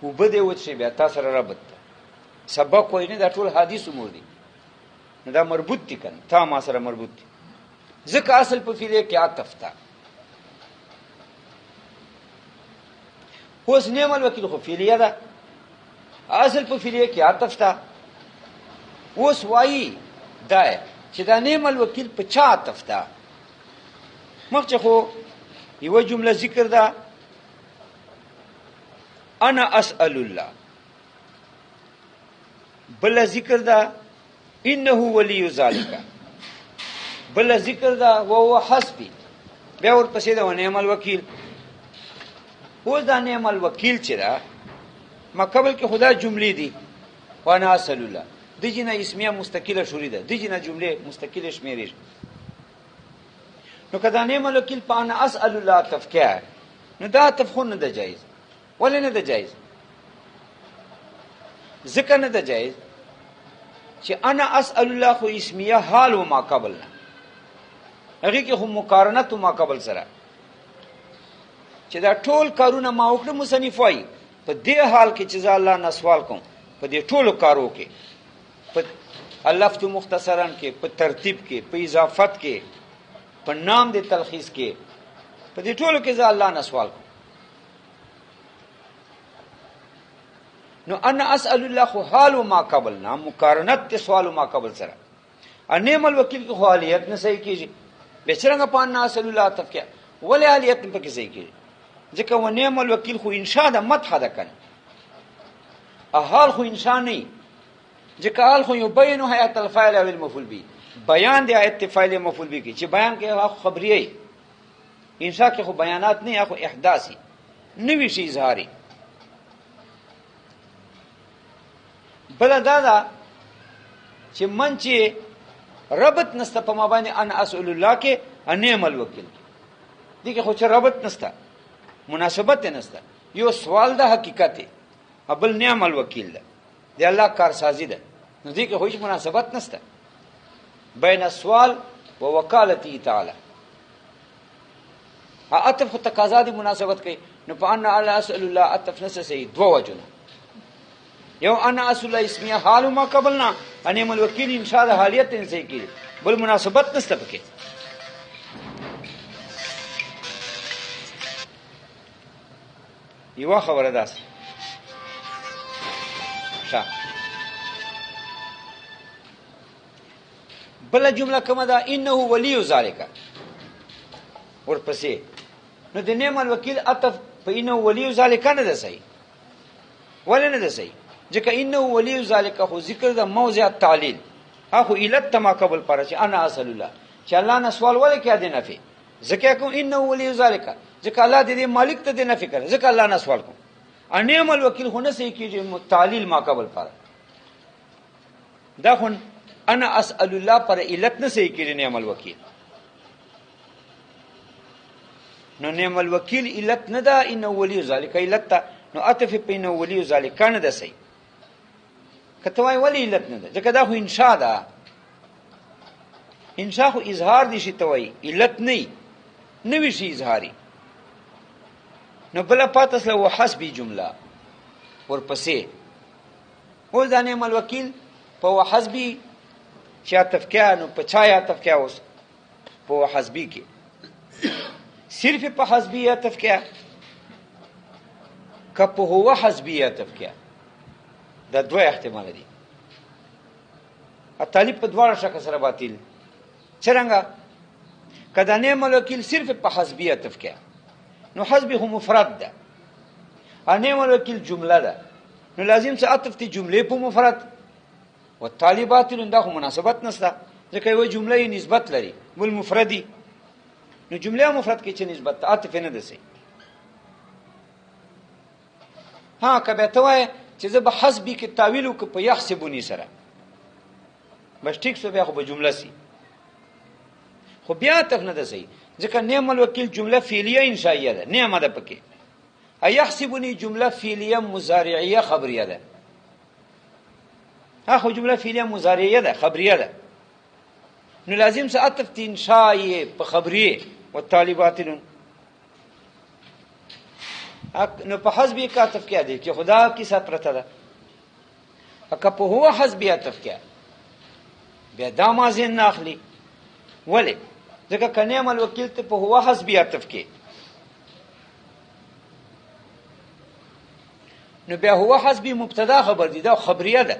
و بده و چې بیا تاسو سره ربط سبق وای نه دا ټول حدیث امور دي دا مربوط دي کنه تا ما سره مربوط دي ځکه اصل په فعل کې عطف تا اوس نعم الوکیل خو فعلیه ده اصل په فعل کې عطف تا اوس وای دا چې دا نعم الوکیل په چا عطف تا مخکې خو یو جمله ذکر ده انا اسال الله بل ذکر ده انه ولي ذلك بل ذکر ده وهو حسبي بیا ورپسې ده نعم الوکیل اوس دا نعم الوکیل چې ده ما قبل کې خدا جملې دي وانا اسال الله دجنه اسمیه مستقله شوري ده دجنه جمله مستقله شمیرې نو کدا نعم الوکیل په انا اسال الله تفکیه نو دا تفخون نه ده جایز ولې نه ده جایز ذکر نه ده جایز چې انا اسال الله خو اسمیه حال و ما قبل نه هغه کې خو مقارنت ما قبل سره چې دا ټول کارونه ما وکړه مصنف وایي په دې حال کې چې الله نه سوال کوم په دې ټولو کارو کې په الفت مختصرا کې په ترتیب کې په اضافت کې په نام د تلخیص کې په دې ټولو کې الله نه سوال کوم نو انا اسال الله خو حال ما قبل نه مقارنت ته سوال ما قبل سره نعم الوکیل کې خو اهلیت نه صحیح کیږي به څنګه په ان اصل الله تفکیه ولې اهلیت نه پکې صحیح کیږي ځکه و نعم الوکیل خو انشاء د مدح ده کنه احال خو انسان نه ځکه حال خو یبین حیات الفاعل او المفعول به بیان دی آیت فاعل مفعول به کی چې بیان کې هغه خبریه انشاء کې خو بیانات نه هغه احداثي نوی شي اظهاري بل دا چې من چې ربط نسته په مابانی ان اسئل الله کې انعم الوکیل دي کې خو چې ربط نسته مناسبت نسته یو سوال د حقیقت ابل نعم الوکیل ده دی الله کارسازی ده نو دې کې هیڅ مناسبت نسته بین السوال و وکالته تعالی عطف تقاضا دی مناسبت کوي نو په ان الله اسئل الله عطف نسه سي دو وجنه یو انا اسئل الله اسمیه حال ما قبلنا انعم الوکیل ان شاء الله حالیت ان سي کی بل مناسبت نسته پکې یو خبره ده بل جمله کومه ده انه ولی ذالک ورپسې نو د نعم الوکیل عطف په انه ولی ذالک نه ده صحیح ولې نه ده صحیح ځکه انه ولی ذالک خو ذکر د موضع التعلیل اخو علت تما قبل پر چې انا اصل الله چې الله نه سوال ولې کې دي نفي ځکه کوم انه ولی ذالک ځکه الله دې مالک ته دې نفي کړ ځکه الله نه سوال کوم انعم الوکیل خو نه صحیح کیږي تعلیل ما قبل پر دا خو انا اسال الله پر علت نه صحیح کیږي نعم الوکیل نو نعم الوکیل علت نه ده انه ولی ذالک علت نو عطف په انه ولی ذالک نه ده صحیح کته وای ولی علت نه ده ځکه دا خو انشاء ده انشاء خو اظهار دي شي ته وای علت نه وی شي اظهاري نو بل پاتس له حسبی جمله ورپسې او ځانې مل وکیل په حسبی چې تفکیه نو په چا تفکیه اوس په حسبی کې صرف په حسبی تفکیه کپه هو حسبی تفکیه دا دوه احتمال دي طالب په دواړه شکل سره باطل څنګه کدا نه مل وکیل صرف په حسبی تفکیه نو حسبی هو مفرد ده انه وکیل جمله ده نو لازم څه عطف تی جمله په مفرد او طالبات له خو مناسبت نشته ځکه یو جمله نسبت لري بل مفردی نو جمله مفرد کې چې نسبت عطف نه ده سي ها کبه ته وای چې زه به حسبی کې تعویل وک په يحسبونی سره بس ټیک څه بیا خو به جمله سي خو بیا عطف نه ده سي ځکه نعم الوکیل جمله فعلیه انشائیه ده نعمه ده پکې ايحسبني جمله فعلیه مضارعیه خبریه ده هغه جمله فعلیه مضارعیه ده خبریه ده نو لازم څه عطف انشائیه په خبریه او طالبات نو په حسبی کا عطف کیا دي چې خدا کی سات پرته ده اکه په هو حسبی عطف کیا بیا دا مازین ناخلی ولی ځکه کنه عمل وکیل ته په هو حسبی عطف کې نو بیا هو حسبی مبتدا خبر دي دا خبریه ده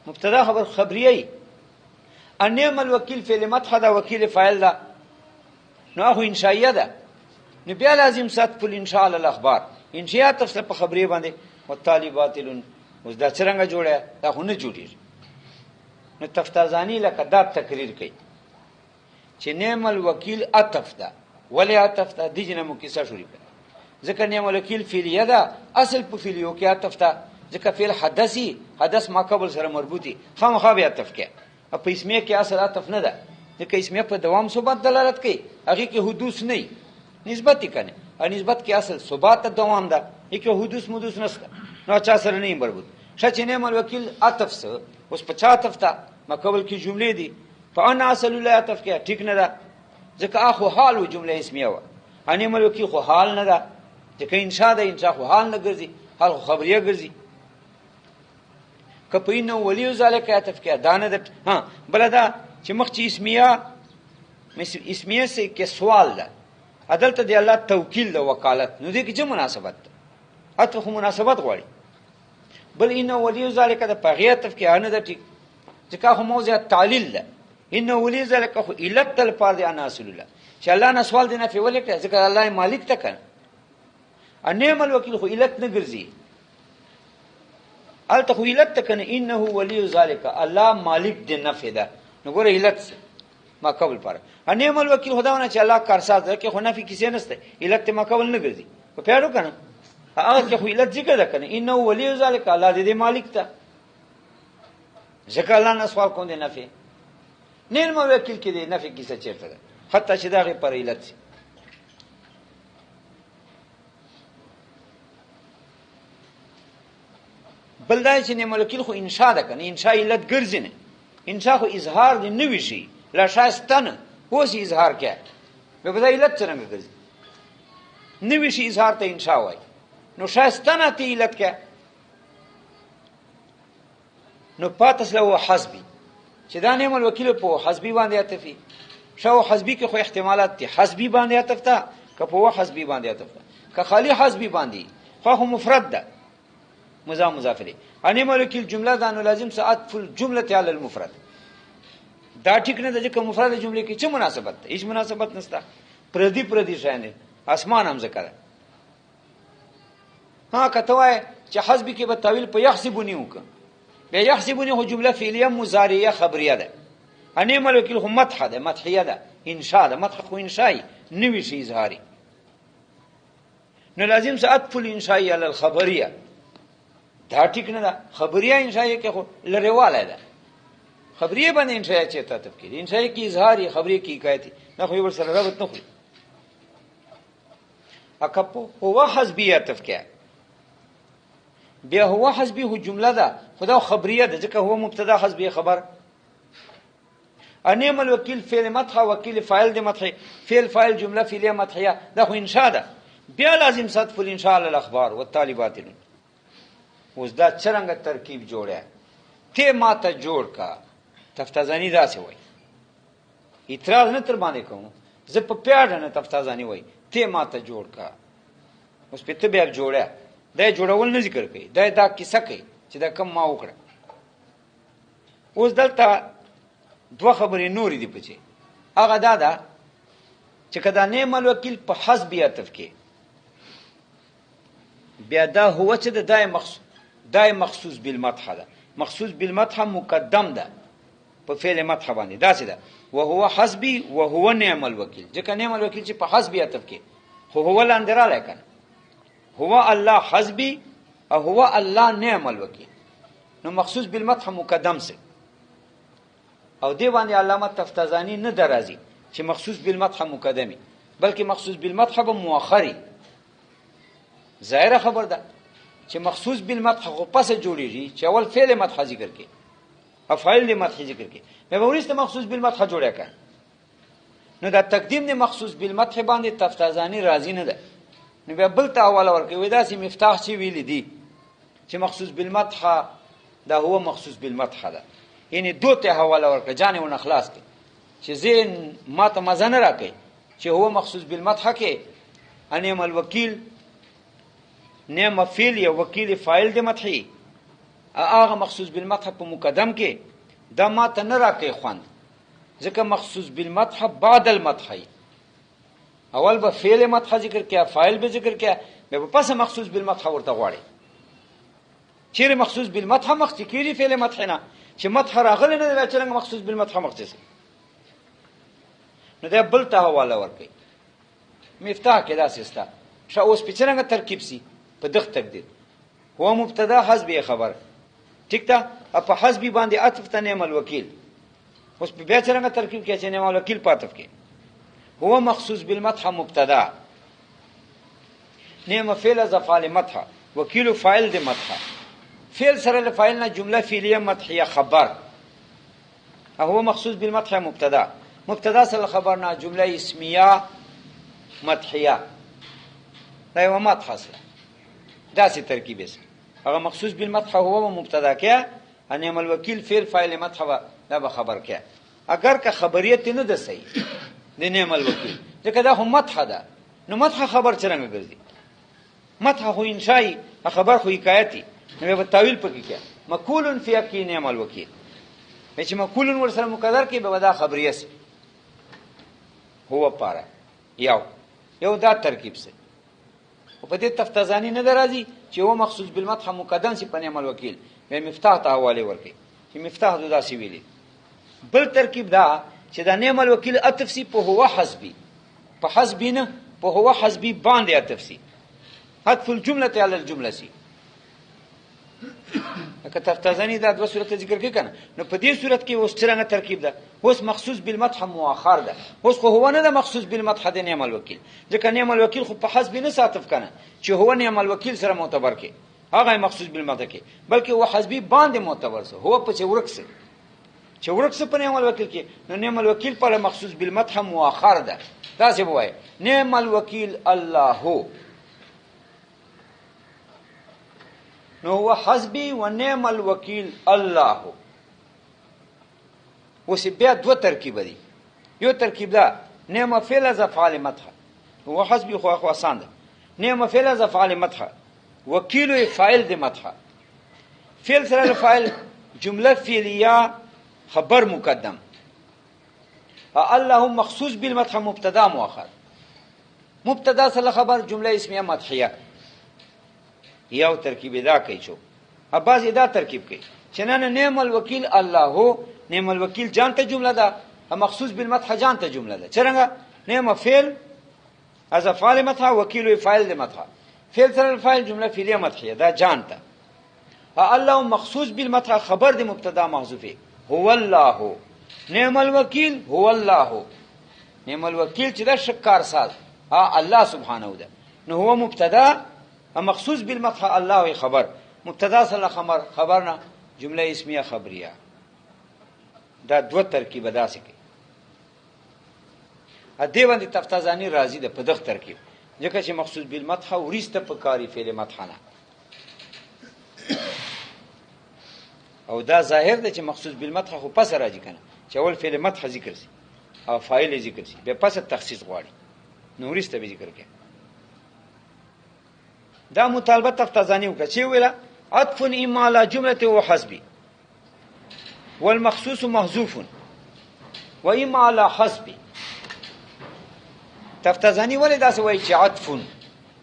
مبتدا خبر خبریه ان عمل وکیل فعل مدح دا وکیل فاعل ده نو هغه انشائیه ده نو بیا لازم سات په انشاء الله الاخبار انشاء تفصیل په خبریه باندې وطالباتلن اوس دا څنګه جوړه دا خو نه جوړیږي نو تفتازانی لکه دا تقریر کوي چې نعم الوکیل عطف ده ولی عطف ده دجنه مو کیسه شروع کړه ځکه نعم الوکیل فعلیه ده اصل په فعلیو کې عطف ده ځکه فعل حدثي حدث ما قبل سره مربوطي خامخا به عطف کې په اسمیه کې اصل عطف نه ده ځکه اسمیه په دوام ثبات دلالت کوي هغه کې حدوث نه نسبت کنه او نسبت کې اصل ثبات دوام ده کې حدوث مدوث نشته نو چا سره نه مربوط شچ نعم الوکیل عطف سره اوس په چا عطف ده ما قبل کې جملې دي فانا اصل الله عطف کې ټیک نه ده ځکه اخو حال او جمله اسمیه و ان عمل کې خو حال نه ده ځکه انشاء ده انشاء خو حال نه ګرځي حال خبریه ګرځي کپینو ولی ذالک عطف کې دانه ده ها بلدا چې مخ چې اسمیه سے کې سوال ده عدالت دی الله توکیل د وکالت نو دې کې څه مناسبت ده اته خو مناسبت غواړي بل انه ولی ذالک د پغیاتف کې انه ده ټیک ځکه خو موضع تعلیل ده. انه ولی ذلک خو علت تل پاره دی انا رسول الله چې الله نه سوال دی نه فی ولکه ځکه الله مالک ته کنه. انعم الوکیل خو علت نه ګرځي الته خو علت ته کنه انه ولی ذلک الله مالک دی نفع ده نو ګوره علت ما قبل پاره. انعم الوکیل خداونه چې الله کارساز ده کې خو نفع کیسه نشته علت ما قبل نه ګرځي په پیارو کنه هغه خو علت ذکر ده کنه انه ولی ذلک الله دې مالک ته ځکه الله نه سوال کوم دی نفع نعم الوکیل کې دی نفع کیسه چیرته ده حتی چې دا غي پر علت شي. بلدای چې نعم الوکیل خو انشاء ده کنه انشاء علت ګرځي نه انشاء خو اظهار دی نه وشي لا شاستنه اوس اظهار کې به بدای علت څنګه ګرځي نه وشي اظهار ته انشاء وای نو شاستنه ته علت کې نو پاتس له حسبي چې دا نعم الوکیل په حسبي باندې اتفي شو حسبي کې خو احتمالات دي حسبي باندې اتفتا که په حسبي باندې اتفتا که خالی حسبي باندې خو مفرد ده مضاف مضاف الیه. نعم الوکیل جمله ده نو لازم ساعت فل جمله علی المفرد دا ټیک نه ده چې مفرد جمله کې څه مناسبت ده هیڅ مناسبت نشته پردي شانه اسمان هم ذکر ها کته وای چې حسبي کې به تعویل په یحسبونی وکړه به یحسبونی هو جمله فعلیه مضارعه خبریه ده. نعم الوکیل هم مدح ده مدحیه ده انشاء ده مدح خو انشائی نوی شي اظهاری نو لازم ساعت فل انشائی علی الخبریه دا ټیک نه ده خبریه انشائی کې خو لريواله ده خبریه باندې انشائی چته تفکر انشائی کی اظهاری خبریه کی حکایت نه خو ور سره رابط نه خو اکپو هو حسبیه تفکر بیا هو حسبی هو جمله ده خدا خبریه ده ځکه هو مبتدا حسبی خبر. نعم الوکیل فعل مدح وکیل فاعل ده مدح فعل فاعل جمله فعلیه مدحیه ده خو انشاء ده بیا لازم صدف الانشاء علی الاخبار والطالبات. اوس دا څنګه ترکیب جوړه ته ماته جوړ کا تفتازانی دا څه وای اعتراض نه تر باندې کوم زه په پیاډ نه تفتازانی وای ته ماته جوړ کا اوس په ته بیا جوړه دا جوړول نه ذکر کوي دا کیسه کوي چې دا کم ما وکړه. اوس دلته دوه خبرې نورې دي پچې هغه دا چې کدا نعم الوکیل په حسب عطف کې بیا دا هو چې دای مخصوص بالمدح ده مخصوص بالمدح مقدم ده په فعل مدح باندې دا څه ده وهو حسبي وهو نعم الوکیل ځکه نعم الوکیل چې په حسب عطف کې خو هو لاندراله کنه هو الله حسبي او هو الله نعم الوکیل نو مخصوص بالمدح مقدم سه او دی باندې علامه تفتازانی نه درازي چې مخصوص بالمدح مقدمي بلکې مخصوص بالمدح به مؤخري ظاهره خبر ده چې مخصوص بالمدح خو پس جوړیږي چې اول فعل مدح ذکر کې افعال د مدح ذکر کې به ورسته مخصوص بالمدح جوړه کړه نو دا تقدیم نه مخصوص بالمدح باندې تفتازانی راضی نه ده نو به بل ته حواله ورکوي دا سي مفتاح چې ویل دي چې مخصوص بالمدح دا هو مخصوص بالمدح ده یعنی دوته حواله ورکړه جانې ون اخلاص کې چې زین ماته مزنه راکې چې هو مخصوص بالمدح کې انعم الوکیل نعم فعل یا وکیل فاعل د مدحي هغه مخصوص بالمدح په مقدم کې دا ماته نه راکې خوان ځکه مخصوص بالمدح بعد المدح اول به فعل مدح ذکر کیا فاعل به ذکر کیا به پس مخصوص بالمدح ورته غواړي چیرې مخصوص بالمدح مخکې کیږي فعل مدح نه چې مدح راغلی نه دی چې څنګه مخصوص بالمدح مخصوص نو دا بل ته حواله ورکړي مفتاح کې دا سستا شا اوس په څنګه ترکیب سي په دغه تقدیر هو مبتدا حسبی خبر ٹھیک تا په حسبی باندې عطف ته نعم الوکیل اوس په بیا څنګه ترکیب کې چې نعم الوکیل پاتف کې هو مخصوص بالمدح مبتدا نعم فعل ذفعل مدح وکیل فاعل د مدح فعل سره الفاعل نه جمله فعلیه مدحیه خبر هو مخصوص بالمدح مبتدا سره خبر نه جمله اسمیه مدحیه دا یو مدح سره دا سي ترکیب است هغه مخصوص بالمدح هو مبتدا کې انعم الوکیل فعل فاعل مدح دا به خبر کې اگر که خبریت نه ده صحیح د نعم الوکیل ځکه دا هم مدح ده نو مدح خبر څنګه ګرځي مدح خو انشائی خبر خو حکایتي نو به تعویل پکې کې مقول فی کی نعم الوکیل چې مقول ور سره مقدر کې به ودا خبریه سي هو پاره یو دا ترکیب سي او په دې تفتزانی نه درازي چې هو مخصوص بالمدح مقدم سي په نعم الوکیل به مفتاح ته حواله ورکي چې مفتاح دودا سی ویلي بل ترکیب دا چې دا نعم الوکیل عطف سي په هو حسبي په حسبي نه په هو حسبي باندې عطف سي عطف الجمله علی الجمله سي که تفتزانی دا دوه صورت ذکر کې کنه نو په دې صورت کې اوس څنګه ترکیب ده اوس مخصوص بالمدح مؤخر ده اوس خو هو نه ده مخصوص بالمدح د نعم الوکیل ځکه نعم الوکیل خو په حسب نه ساتف کنه چې هو نعم الوکیل سره معتبر کې هغه مخصوص بالمدح کې بلکې هو حسبي باندې معتبر سه هو په چې ورکس په نعم الوکیل کې نو نعم الوکیل په مخصوص بالمدح مؤخر ده دا څه وایي نعم الوکیل الله نو هو حسبي ونعم الوکیل الله اوس بیا دوه ترکیب دي یو ترکیب دا نعم فعل از افعال مدح هو حسبي خو آسان ده نعم فعل از افعال مدح وکیل فاعل د مدح فعل سره فاعل جمله فعلیه خبر مقدم الله مخصوص بالمدح مبتدا مؤخر مبتدا سره خبر جمله اسمیه مدحیه یو ترکیب دا کوي شو اباز دا ترکیب کوي چې نه نعم الوکیل الله نعم الوکیل جانته جمله ده مخصوص بالمدح جانته جمله ده څنګه نعم فعل از افعال مدح وکیل فاعل مدح فعل سره الفاعل جمله فعلیه مدحیه دا جانته الله مخصوص بالمدح خبر د مبتدا محذوفه هو الله نعم الوکیل هو الله نعم الوکیل چې دا شکار ساز الله سبحانه و تعالی نو هو مبتدا مخصوص بالمدح الله خبر مبتدا سره خبرنا جمله اسمیه خبریه دا دوه ترکیب ادا سکی ا دې باندې تفتزانی راضی ده په دغه ترکیب ځکه چې مخصوص بالمدح ورسته په کاری فعل مدح نه او دا ظاهر ده چې مخصوص بالمدح خو پس راځي کنه چې اول فعل مدح ذکر شي او فاعل ذکر شي به پس تخصیص غواړي نو ورسته به ذکر کړي دا مطالبه تفتزانی وکړه چې ویلا عطف اما على جمله وحسبي والمخصوص محذوف واما على حسبي تفتزانی ولې دا څه وایي چې عطف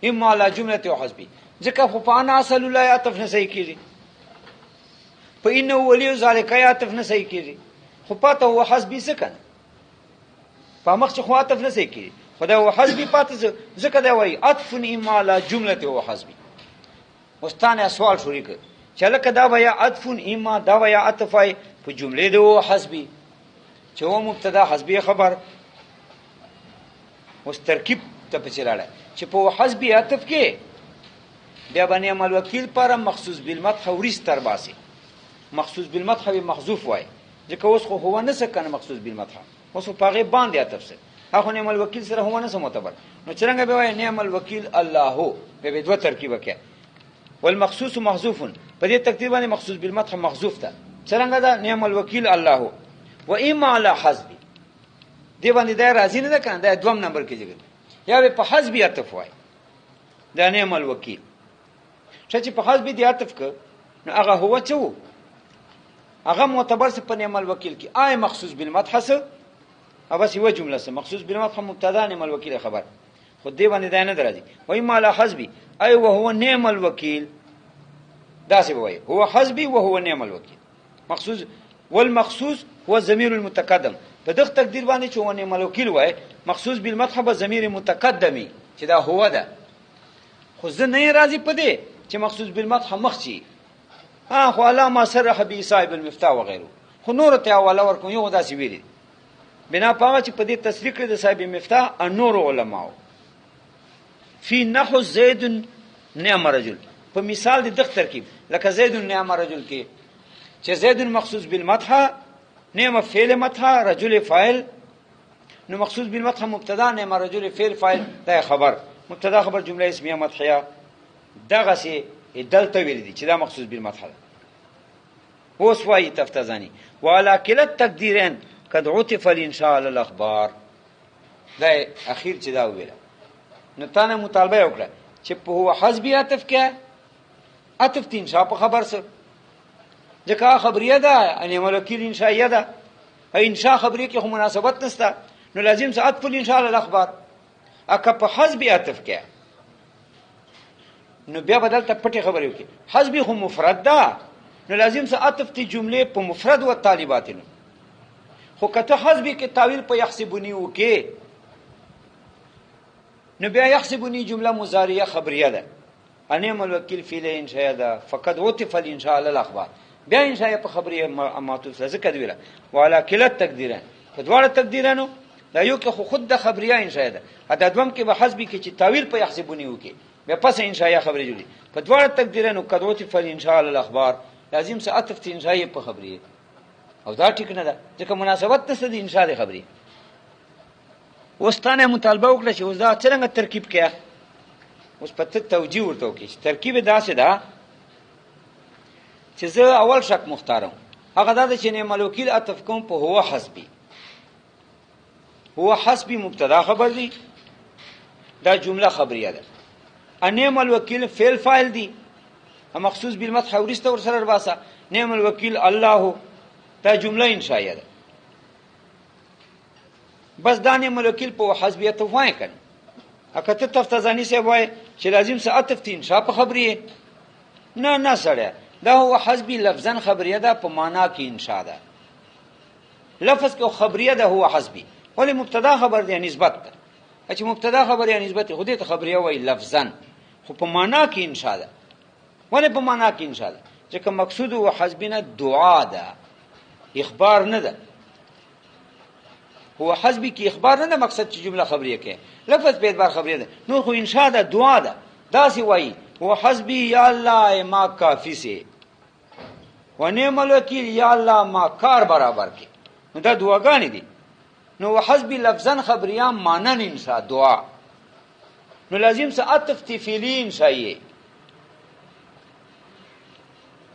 اما على جمله وحسبي ځکه خو په انا اصل الله عطف نه صحیح کیږي په انه ولي ذالک عطف نه صحیح کیږي خو پاته هو حسبي څه کنه په مخ چې خو عطف نه صحیح کیږي خدای هو حسبي پاته ځکه دا وایي عطف اما على جمله وحسبي واستانه سوال شروع کړ چې لکه دا ویا عطف اما دا ویا عطف په جمله ده او حسبي چې هو مبتدا حسبي خبر اوس ترکیب ته پچلاله چې په حسبي عطف کې بیا باندې عمل وکیل پر مخصوص بالمدح ورس تر باسي مخصوص بالمدح به محذوف وای ځکه اوس خو هو نه سکنه مخصوص بالمدح اوس په هغه باندې عطف سره هغه نعم الوکیل سره هو نه معتبر نو څنګه به وای نعم الوکیل الله به دوه ترکیب کې والمخصوص محذوف په دې تقدیر باندې مخصوص بالمدح محذوف ده څنګه دا نعم الوکیل الله و اما على حسبي دی باندې دا راځي نه ده کنه دا دوم نمبر کې ځګر یا په حسبي عطف وای دا نعم الوکیل چې په حسبي دی عطف ک نو هغه هو چو هغه معتبر څه په نعم الوکیل کې آی مخصوص بالمدح سره او بس یو جمله سره مخصوص بالمدح مبتدا نعم الوکیل خبر خو دی باندې دا نه درځي وای ما على حسبي اي وهو نعم الوکیل دا څه وای هو حسبي وهو نعم الوکیل مخصوص والمخصوص هو ضمير المتقدم په دغه تقدیر باندې چې هو نعم الوکیل وای مخصوص بالمدح به ضمیر متقدمي چې دا هو ده خو زه نه راضي پدې چې مخصوص بالمدح مخچی خو علامه صرح به صاحب المفتاح وغيره خو نور ته حواله ورکو یو داسې ویلي بنا پاوه چې په دې تصریح کړی د صاحب مفتاح انور علماء فی نحو زید نعم رجل په مثال د دغه ترکیب لکه زید نعم رجل کې چې زید مخصوص بالمدح نعم فعل مدح رجل فاعل نو مخصوص بالمدح مبتدا نعم رجل فعل فاعل دا خبر مبتدا خبر جمله اسمیه مدحیه دغه سي دلته ویل دي چې دا مخصوص بالمدح ده اوس وايي تفتزانی وعلى كلا التقديرين قد عطف الانشاء على الاخبار دا اخیر چې دا ویل نو تانه مطالبه وکړه چې په هو حسبي عطف کې عطف تین شاپ خبر سره ځکه خبریه ده ان الوکیل انشائیه ده انشاء خبریه کې خو مناسبت نشته نو لازم څه عطف الانشاء علی الاخبار اکه په حسب عطف کې نو بیا بدل ته پټي خبرې وکي حسب خو مفرد ده نو لازم څه عطف تی جمله په مفرد او طالبات نو خو کته حسب کې تعویل په يحسبونی وکي نو بیا يحسبونی جمله مضارعه خبریه ده انعم الوکیل فعل انشاء ده فقط عطف الانشاء علی الاخبار بیا انشاء په خبریه معطوف ذکر دی ویلا والا کله تقدیران په دواړه تقدیرانو دا یو کې خو خود د خبریه انشاء ده اته دوم کې به حسب کې چې تعویل په يحسبونی وکي بیا پس انشاء خبرې جوړي په دواړه تقدیرانو قد عطف الانشاء علی الاخبار لازم څه عطف انشاء په خبریه او دا ټیک نه ده ځکه مناسبت نشته د انشاء د خبرې وستانه مطالبه وکړه چې وزدا څنګه ترکیب کړه اوس په توجیه ورته وکړي ترکیب داسې ده چې زه اول شک مختارم هغه دا چې نه ملوکیل عطف کوم په هو حسبی هو حسبی مبتدا خبر دی دا جمله خبریه ده انعم الوکیل فعل فاعل دی مخصوص بالمدح ورسته ور سره واسه نعم الوکیل الله دا جمله انشائیه ده بس دانه ملوکیل په حسبیت وای کنه اکه ته تفتزانی سی وای چې لازم څه عطف تی انشاء په خبریه نه سره دا هو حسبی لفظا خبریه ده په معنا کې انشاء ده لفظ کې خبریه ده هو حسبی ولی مبتدا خبر دی نسبت ده چې مبتدا خبر یا نسبت خو دې ته خبریه وای لفظا خو په معنا کې انشاء ده ولی په معنا کې انشاء ده چې مقصود هو حسبنا دعا ده اخبار نه ده هو حسبی کې اخبار نه ده مقصد چې جمله خبریه کې لفظ په اعتبار خبریه ده نو خو انشاء ده دعا ده دا سی وای هو حسبی یا الله ما کافی سے و نعم الوکیل یا الله ما کار برابر کې نو دا دعاګانې دي نو حسبی لفظا خبریه مانن انشاء دعا نو لازم څه عطف تفعیلی انشائیه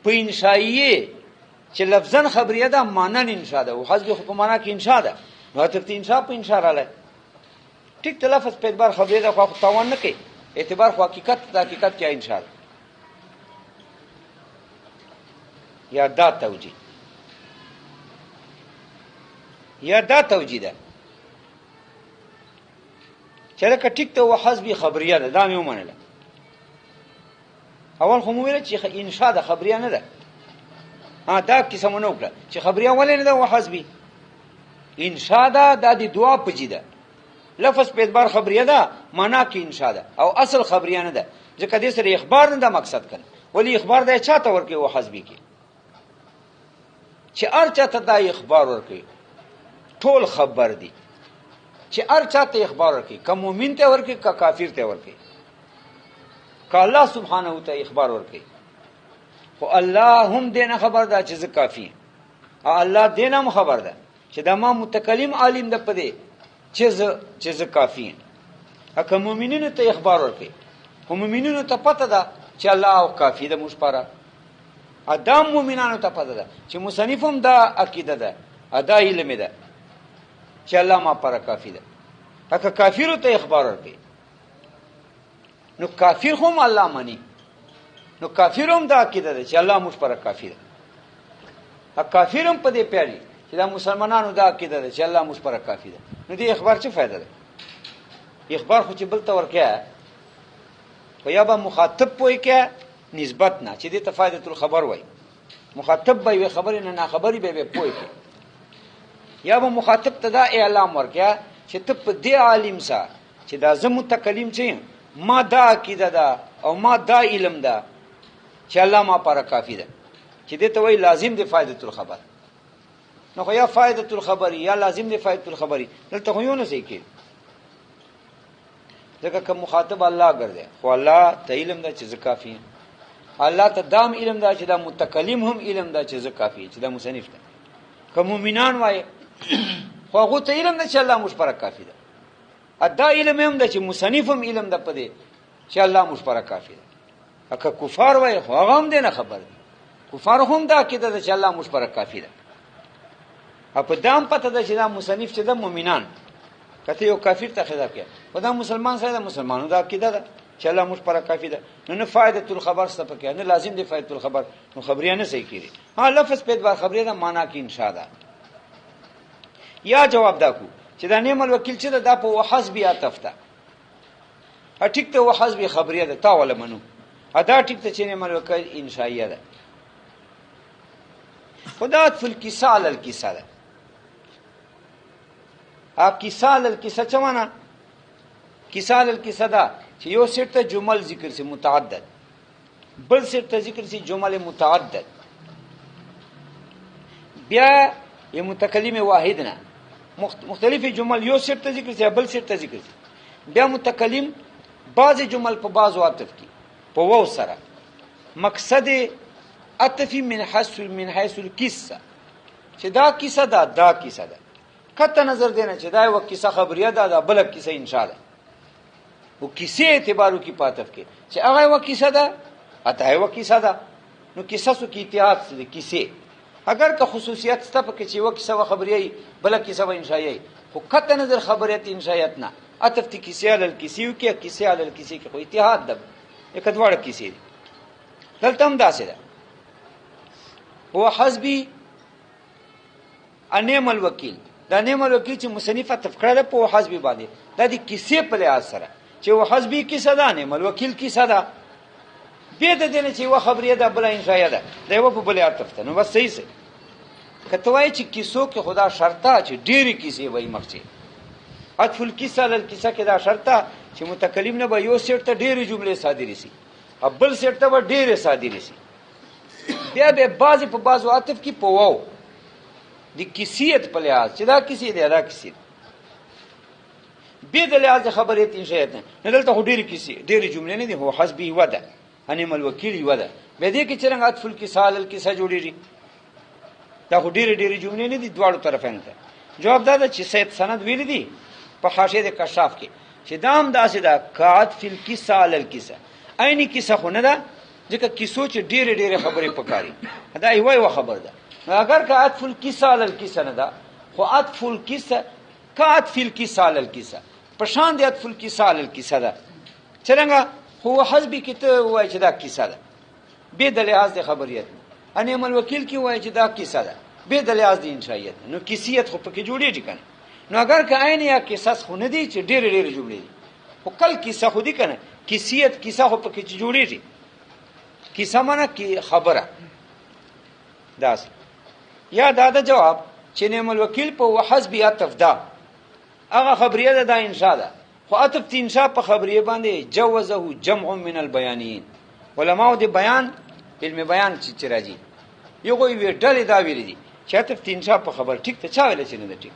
په انشائیه چې لفظا خبریه ده مانن انشاء ده او حسب خو په معنا کې انشاء ده نو عطف انشاء په انشاء رااله ټیک ته لفظ په اعتبار خبریه ده خو تاوان نه کوي اعتبار خو حقیقت د حقیقت کې انشاء ده یا دا توجیه ده چرته ټیک ته وحسبی خبریه ده دا مې ومنله اول خو مو ویل چې انشاء ده خبریه نه ده دا کیسه مونږ وکړه چې خبریه ولې نه ده وحسبی انشاء ده د دعا په جیده لفظ په اعتبار خبریه ده معنا کې انشاء ده او اصل خبریه نه ده ځکه دې سره اخبار نه ده مقصد کړي ولی اخبار ده چاته ورکه وحسبی کې چې ار چاته دا اخبار ورکه ټول خبر دي چې ار چاته اخبار ورکي که مؤمن ته ورکي که کافر ته ورکي که الله سبحانه و تعالی اخبار ورکي خو الله هم دینه خبر ده چې کافی او الله دینه هم خبر ده چې دا ما متکلم عالم ده پدې چې کافی که مؤمنینو ته اخبار ورکي خو مؤمنینو ته پته ده چې الله او کافی ده مشپاره ادم مؤمنانو ته پته ده چې مصنفم دا عقیده ده ادا علم ده چې الله ما پر کافی ده هغه کافر ته اخبار ورکړي نو کافر هم الله مانی نو کافر هم دا عقیده ده چې الله موږ پر کافی ده هغه کافر هم په دې پیاري چې دا مسلمانانو دا عقیده ده چې الله موږ پر کافی ده نو دې اخبار څه فائدہ ده اخبار خو چې بل ته ورکړي خو یا به مخاطب پوي کې نسبت نه چې دې ته فائدۃ الخبر وای مخاطب به خبر نه خبري به پوي کې یا به مخاطب ته دا اعلام ورکیا چې ته په دې عالم سره چې دا زه متکلم چې ما دا عقیده ده او ما دا علم ده چې الله ما پر کافی ده چې دې ته وای لازم دی فائدۃ الخبر نو خو یا فائدۃ الخبر یا لازم دی فائدۃ الخبر دلته خو یو نه صحیح کې ځکه که مخاطب الله ګرځي خو الله ته علم ده چې کافی الله ته دام علم ده چې دا متکلم هم علم ده چې کافی چې دا مصنف ده که مؤمنان وای خو هغه ته علم ده چې الله موږ پر کافی ده ادا علم هم ده چې مصنف هم علم ده پدې چې الله موږ پر کافی ده که کفار وای خو هغه هم نه خبر دي کفار هم دا کېده چې الله موږ پر کافی ده په دام پته ده چې دا مصنف چې د مؤمنان کته یو کافر ته خدا کوي په دا مسلمان سره د مسلمانانو دا کېده ده چې الله موږ پر کافی ده، نه فائدۃ الخبر څه پکې نه لازم دی فائدۃ الخبر، نو خبریه نه صحیح کیږي. ها لفظ په اعتبار خبریه ده، معنا کې انشاء ده. یا جواب دا کو چې دا نعم الوکیل چې دا په وحسبی عطف ده، ټیک ته وحسبی خبریه ده تا ولا منو، ادا ټیک ته چې نعم الوکیل انشائیه ده. خدا فل کسال الکسا ده، کسال الکسا څه معنا؟ کسال الکسا ده چې یو سیټ ته جمل ذکر سي متعدد، بل سیټ ته ذکر سي جمل متعدد، بیا یې متکلم واحد نه مختلف جمل یو سیټ ته ذکر سي بل سیټ ته ذکر سي، بیا متکلم بعض جمل په بعض عطف کی په وو سره، مقصد عطفی من حيث القصه چې دا کیسه ده دا کیسه ده، کته نظر دینه چې دا یو کیسه خبریه ده بل کیسه انشاء ده، او کیسه اعتبارو کی پاتف کې چې هغه یو کیسه ده اته یو کیسه ده، نو کیسه سو کی اتحاد سره کیسه اگر که خصوصیت ستا پکې چې یو کیسه خبریه بل کیسه انشائیه، خو کته نظر خبریت انشائیت نه عطف تی کیسه علی الکیسه کې کیسه علی الکیسه کې خو اتحاد ده، یک دواړه کیسه دي. دلته هم داسې ده هو حسبی انعم الوکیل، دا نعم الوکیل چې مصنف تفکر په حسبی باندې دا د کیسه په لحاظ سره چې و حسبی کیسه ده نعم الوکیل کیسه ده، به د دې نه چې و خبریه ده بل انشائیه ده دا یو په بل عطف ته، نو بس صحیح سه کته وای چې کیسو کې خدا شرطه چې ډېری کیسه وای مخچې عطف الکیسه علی الکیسه کې دا شرطه چې متکلم نه به یو سیټ ته ډېری جملې صادرې سي بل سیټ ته به ډېرې صادرې سي، بیا به بعضی په بعضو عطف کې په وو د کیسیت په لحاظ چې دا کیسه دی دا کیسه به د لحاظ خبرې انشائیت نه دلته ډېری کیسه ډېری جملې نه دي، هو حسبی وده انعم الوکیل وده، به دې کې څنګه عطف الکیسه علی الکیسه جوړیږي، دا ډېری جملې نه دي دواړو طرفین ته. جواب دا چې سید سند ویل دي په حاشیه د کشاف کې چې دام داسې ده کعطف الکیسه علی الکیسه، عینی کیسه خو نه ده ځکه کیسو چې ډېرې خبرې پکاري دا یو خبر ده، اگر که عطف الکیسه علی الکیسه نه ده خو عطف الکیسه کعطف الکیسه علی الکیسه په شان د عطف الکیسه علی الکیسه ده، څنګه هو حسبی کې ته وایي چې دا کیسه ده به د لحاظ د خبریت، انعم الوکیل کې وایي چې دا کیسه ده به د لحاظ د انشائیت، نو کیسیت خو پکې جوړیږي کنه. نو اگر که عین یا قصص خو نه دي چې ډېرې جملې دي، خو کل کیسه خو دي کنه کیسیت کیسه خو پکې جوړیږي، کیسه معنا کی خبره داس. یا دا جواب چې نعم الوکیل په وحسبی عطف ده هغه خبریه ده دا انشاء ده، خو عطف تی انشاء په خبریه باندې جوزه جمع من البیانین، علماء د بیان علم بیان چې راځي یو وی ډلې دا ویل دي چې عطف تی انشاء په خبر ټیک ته چا ویل چې نه ده ټیک،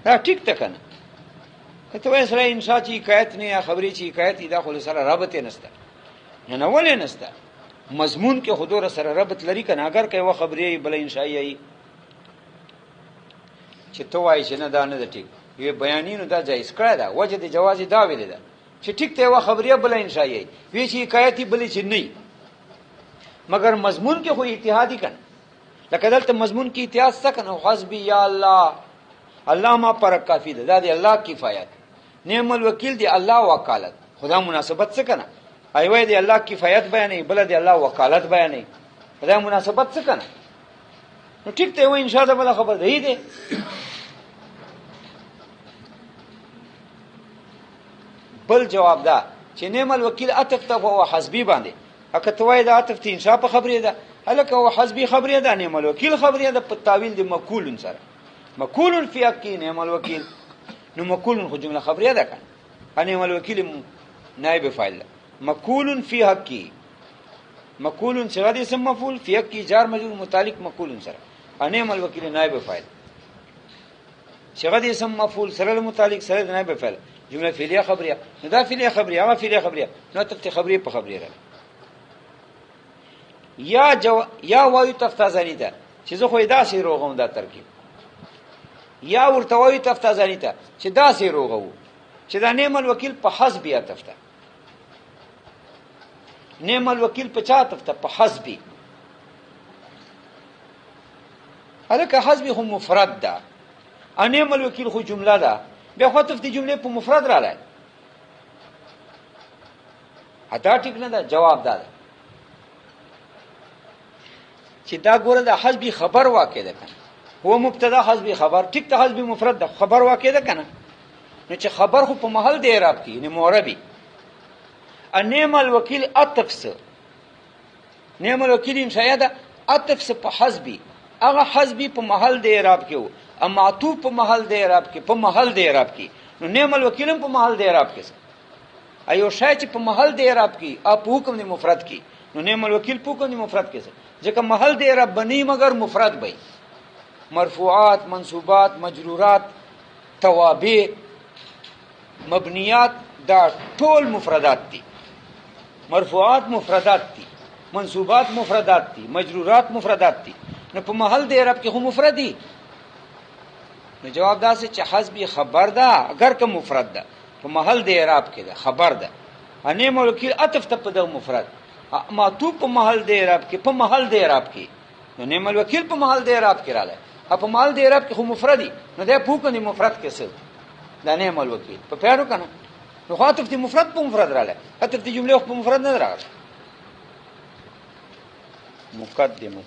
دا ټیک ته کنه کته وای سره انشاء چې حکایت نه یا خبري چې حکایت دا خو سره رابط نشته نه ولې نشته، مضمون کې حضور سره رابط لري کنه، اگر کوي خبري بل انشائیه چې تو وای چې نه دا نه ده ټیک، یو بیانینو دا جایز کړی دا وجه د جواز دا ویل ده چې ټیک ته وا خبري بل انشائیه وی چې حکایت بل چې نه، مگر مضمون کې خو اتحادی کنه، لکه دلته مضمون کې اتحاد څه کنه حسبی یا الله الله ما پر کافی ده دا دی الله کفایت، نعم الوکیل دی الله وکالت، خدا مناسبت څه کنه ایوه دی الله کفایت بیانې بل دی الله وکالت بیانې، خدا مناسبت څه کنه، نو ټیک ته و ان شاء الله بل خبر دی دی. بل جواب دا چې نعم الوکیل عطف ته هو حسبی باندې اکه توای دا عطف تی انشاء په خبرې ده هلکه هو حسبی خبرې ده، نعم الوکیل خبرې ده په تعویل دی مقول سره، مقول فی حق نعم الوکیل، نو مقول خو جمله خبريه ده کنه، نعم الوکیل نائب فاعل، مقول فی حق مقول صيغه د اسم مفعول، فی حق جار مجرور متعلق مقول سره، نعم الوکیل نائب فاعل، صيغه د اسم مفعول سره متعلق سره نائب فاعل، جمله فعلیه خبریه، نو دا فعلیه خبریه هغه فعلیه خبریه، نو ته خبریه په خبریه راځي. یا وایو تفتازانی ده چې زه خو دا سي روغم دا ترکیب، یا ورته وایو تفتازانی ته چې دا سي روغو چې دا نعم الوکیل په حسبی عطفته، نعم الوکیل په چا عطفته په حسبی، هلکه حسبی خو مفرد ده، نعم الوکیل خو جمله ده، بیا خو عطف دي جمله په مفرد راځي، ادا ټیک نه ده. جواب دا ده چې دا ګوره د حسب خبر واقع ده کنه. هو مبتدا حسب خبر ټیک ته حسب مفرد ده خبر واقع ده کنه. نو چې خبر خو په محل د اعراب کې نه موربي انعم الوکیل عطف س نعم الوکیل انشاء ده عطف س په حسبي هغه حسبي په محل د اعراب کې وو اما معطوف په محل د اعراب کې په محل د اعراب کې. نو نعم الوکیل په محل د اعراب کې ایو شای چې په محل د اعراب کې او په حکم د مفرد کې. نو نعم الوکیل په حکم د مفرد کې ځکه محل د اعراب بنی مگر مفرد وي. مرفوعات منصوبات مجرورات توابع مبنیات دا ټول مفردات دي. مرفوعات مفردات دي منصوبات مفردات دي مجرورات مفردات دي. نو په محل د اعراب کې هم مفرد دي. نو جواب دا چې حسبی خبر ده اگر که مفرد ده په محل د اعراب کې ده خبر ده. انعم الوکیل عطف ته په د مفرد معطوف په محل د اعراب کې په محل د اعراب کې. نو نعم الوکیل په محل د اعراب کې رااله په محل د اعراب کې خو مفردی. نو دا په کوم مفرد کې څه دا نعم الوکیل په پیارو کنه. نو عطف د مفرد په مفرد رااله عطف د جمله په مفرد نه راغله. مقدمه